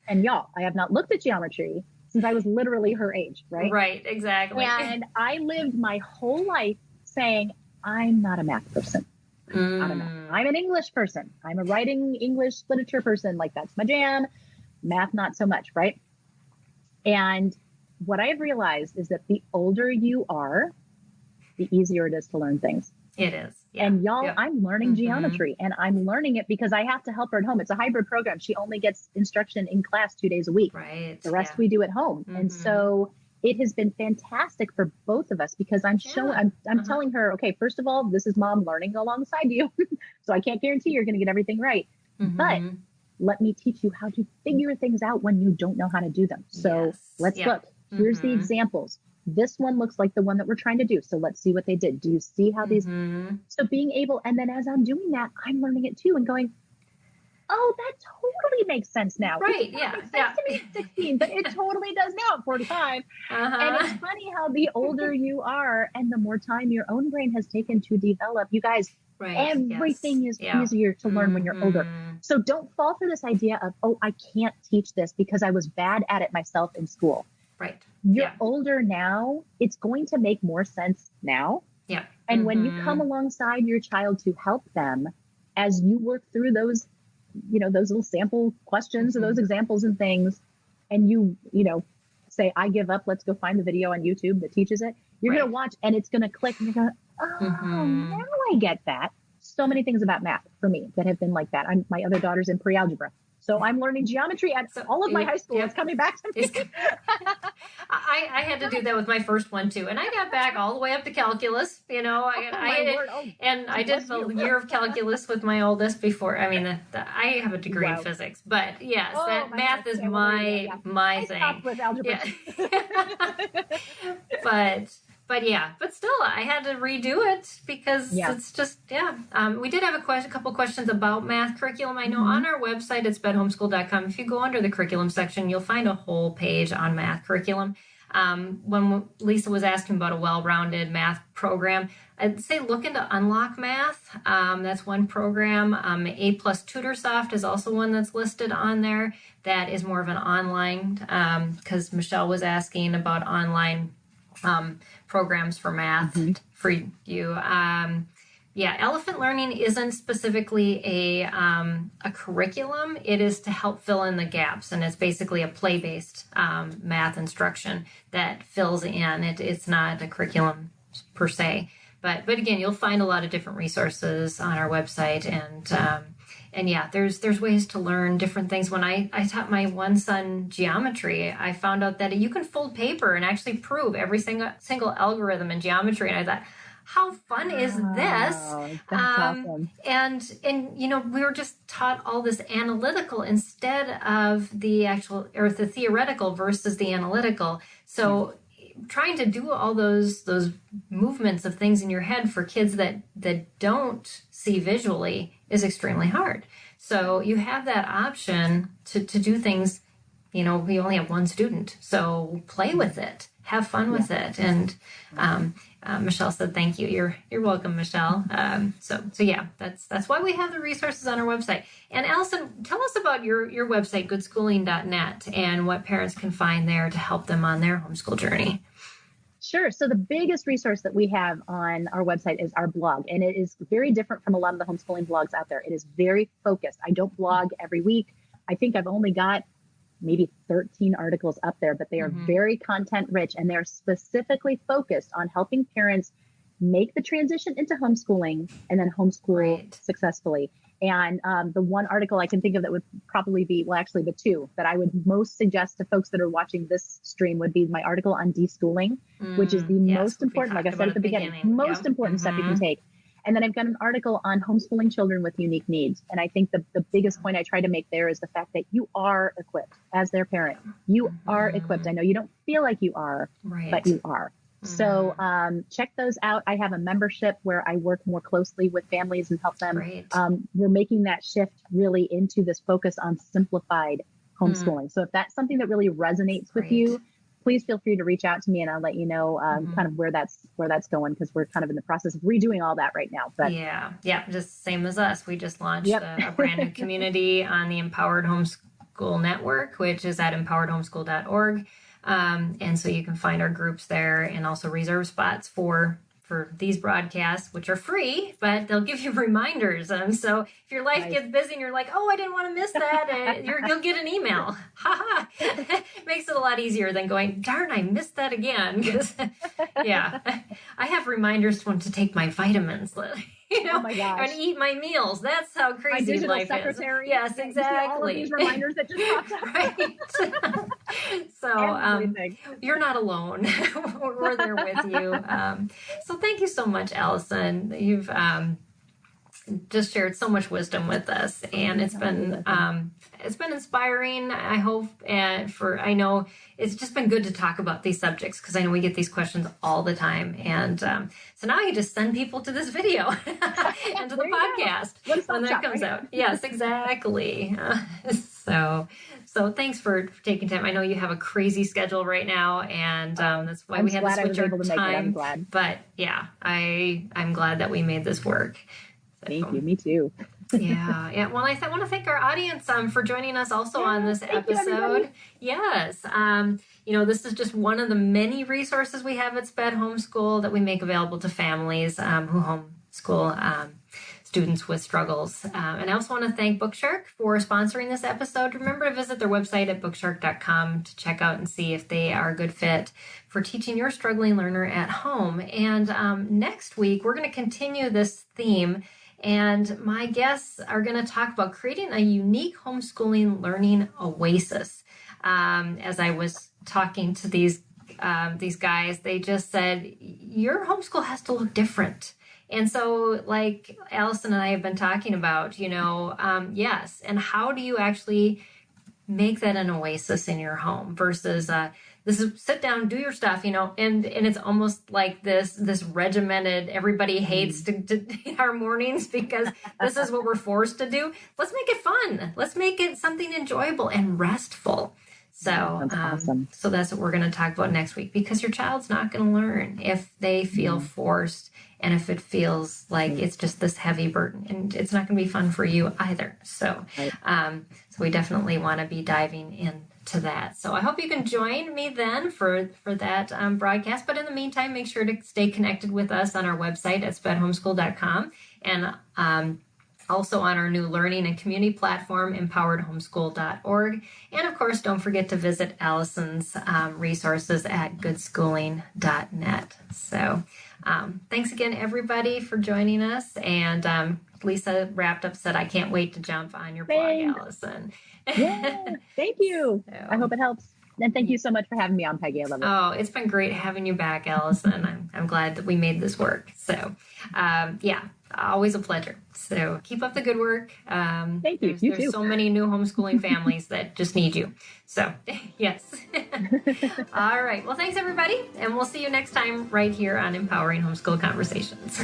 And y'all, I have not looked at geometry since I was literally her age, right? Right, exactly. And I lived my whole life saying, I'm not a math person. I'm an English person. I'm a writing English literature person. Like, that's my jam. Math, not so much, right? And what I've realized is that the older you are, the easier it is to learn things. It is. Yeah. And y'all, I'm learning geometry, and I'm learning it because I have to help her at home. It's a hybrid program. She only gets instruction in class 2 days a week. Right. The rest we do at home. And so it has been fantastic for both of us because I'm telling her, okay, first of all, this is mom learning alongside you. So I can't guarantee you're going to get everything right. But let me teach you how to figure things out when you don't know how to do them. So let's look. Here's the examples. This one looks like the one that we're trying to do. So let's see what they did. Do you see how these? So being able, and then as I'm doing that, I'm learning it too and going, oh, that totally makes sense now. Right. It makes sense to me at 16, but it totally does now at 45. And it's funny how the older you are and the more time your own brain has taken to develop, you guys, everything is easier to learn when you're older. So don't fall for this idea of, oh, I can't teach this because I was bad at it myself in school. Right. You're older now. It's going to make more sense now. Yeah. And when you come alongside your child to help them as you work through those, those little sample questions or those examples and things, and you say, I give up, let's go find the video on YouTube that teaches it. You're going to watch and it's going to click and you're going, oh, now I get that. So many things about math for me that have been like that. My other daughter's in pre-algebra. So I'm learning geometry and all of my high school is coming back to me. I had to do that with my first one too. And I got back all the way up to calculus, I did the year of calculus with my oldest before. I mean, I have a degree in physics, but yes, math is my thing. I with algebra. Yeah. But still, I had to redo it because it's just, we did have a couple questions about math curriculum. I know on our website, it's bedhomeschool.com. If you go under the curriculum section, you'll find a whole page on math curriculum. When Lisa was asking about a well-rounded math program, I'd say look into Unlock Math. That's one program. A+ TutorSoft is also one that's listed on there. That is more of an online, because Michelle was asking about online programs for math for you. Elephant Learning isn't specifically a curriculum. It is to help fill in the gaps, and it's basically a play-based math instruction that fills in. It's not a curriculum per se, but again, you'll find a lot of different resources on our website, and there's ways to learn different things. When I taught my one son geometry, I found out that you can fold paper and actually prove every single algorithm in geometry, and I thought, how fun is this? That's awesome. And we were just taught all this analytical instead of the actual or the theoretical versus the analytical. So trying to do all those movements of things in your head for kids that don't see visually is extremely hard. So you have that option to do things. We only have one student, so play with it, have fun with it. And Michelle said, thank you. You're welcome, Michelle. That's why we have the resources on our website. And Allison, tell us about your website, goodschooling.net, and what parents can find there to help them on their homeschool journey. Sure. So the biggest resource that we have on our website is our blog, and it is very different from a lot of the homeschooling blogs out there. It is very focused. I don't blog every week. I think I've only got maybe 13 articles up there, but they are very content rich, and they're specifically focused on helping parents make the transition into homeschooling and then homeschool successfully. And the one article I can think of that would probably be, well, actually the two that I would most suggest to folks that are watching this stream would be my article on deschooling, which is the most important, like I said at the beginning, most important step you can take. And then I've got an article on homeschooling children with unique needs. And I think the biggest point I try to make there is the fact that you are equipped as their parent. You are equipped. I know you don't feel like you are, but you are. So check those out. I have a membership where I work more closely with families and help them. Great. We're making that shift really into this focus on simplified homeschooling. So if that's something that really resonates with you, please feel free to reach out to me and I'll let you know kind of where that's going, because we're kind of in the process of redoing all that right now. But yeah, just same as us. We just launched a brand new community on the Empowered Homeschool Network, which is at empoweredhomeschool.org. And so you can find our groups there and also reserve spots for these broadcasts, which are free, but they'll give you reminders. So if your life gets busy and you're like, oh, I didn't want to miss that, you'll get an email. Makes it a lot easier than going, darn, I missed that again. Because, I have reminders when to take my vitamins. Oh my gosh. And eat my meals. That's how crazy life secretary. is. Yes, exactly. All of these reminders that just popped up. Right. So you're not alone. We're there with you. So thank you so much, Allison. You've just shared so much wisdom with us, and it's been inspiring. I hope, I know it's just been good to talk about these subjects, because I know we get these questions all the time, and so now you just send people to this video and to the podcast when that comes out. Yes, exactly. So thanks for taking time. I know you have a crazy schedule right now, and that's why we had to switch our time. I'm glad. But yeah, I'm glad that we made this work. Thank you. Me too. Yeah. Well, I want to thank our audience for joining us also on this episode. Yes. This is just one of the many resources we have at SPED Homeschool that we make available to families who homeschool students with struggles. And I also want to thank Bookshark for sponsoring this episode. Remember to visit their website at bookshark.com to check out and see if they are a good fit for teaching your struggling learner at home. And next week, we're going to continue this theme. And my guests are going to talk about creating a unique homeschooling learning oasis. As I was talking to these guys, they just said, your homeschool has to look different. And so, like Allison and I have been talking about, yes, and how do you actually make that an oasis in your home versus this is sit down, do your stuff, and it's almost like this regimented, everybody hates to our mornings because this is what we're forced to do. Let's make it fun. Let's make it something enjoyable and restful. So, that's awesome. So that's what we're going to talk about next week, because your child's not going to learn if they feel forced and if it feels like it's just this heavy burden, and it's not going to be fun for you either. So, so we definitely want to be diving into that. So I hope you can join me then for that broadcast. But in the meantime, make sure to stay connected with us on our website at spedhomeschool.com, and also on our new learning and community platform, empoweredhomeschool.org. And of course, don't forget to visit Allison's resources at goodschooling.net. So thanks again, everybody, for joining us. And Lisa wrapped up, said, I can't wait to jump on your blog, Allison. Yeah, thank you. So, I hope it helps. And thank you so much for having me on, Peggy. I love it. Oh, it's been great having you back, Allison. I'm glad that we made this work. So, always a pleasure. So keep up the good work. Thank you. There's so many new homeschooling families that just need you. So, yes. All right. Well, thanks, everybody. And we'll see you next time right here on Empowering Homeschool Conversations.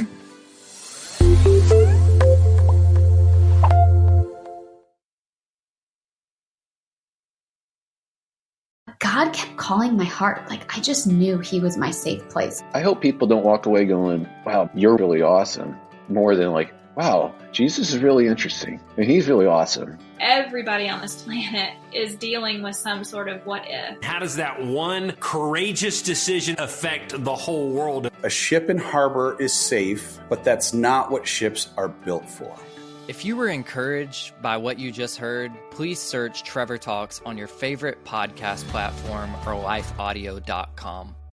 God kept calling my heart. Like, I just knew he was my safe place. I hope people don't walk away going, wow, you're really awesome. More than like, wow, Jesus is really interesting and he's really awesome. Everybody on this planet is dealing with some sort of what if. How does that one courageous decision affect the whole world? A ship in harbor is safe, but that's not what ships are built for. If you were encouraged by what you just heard, please search Trevor Talks on your favorite podcast platform or lifeaudio.com.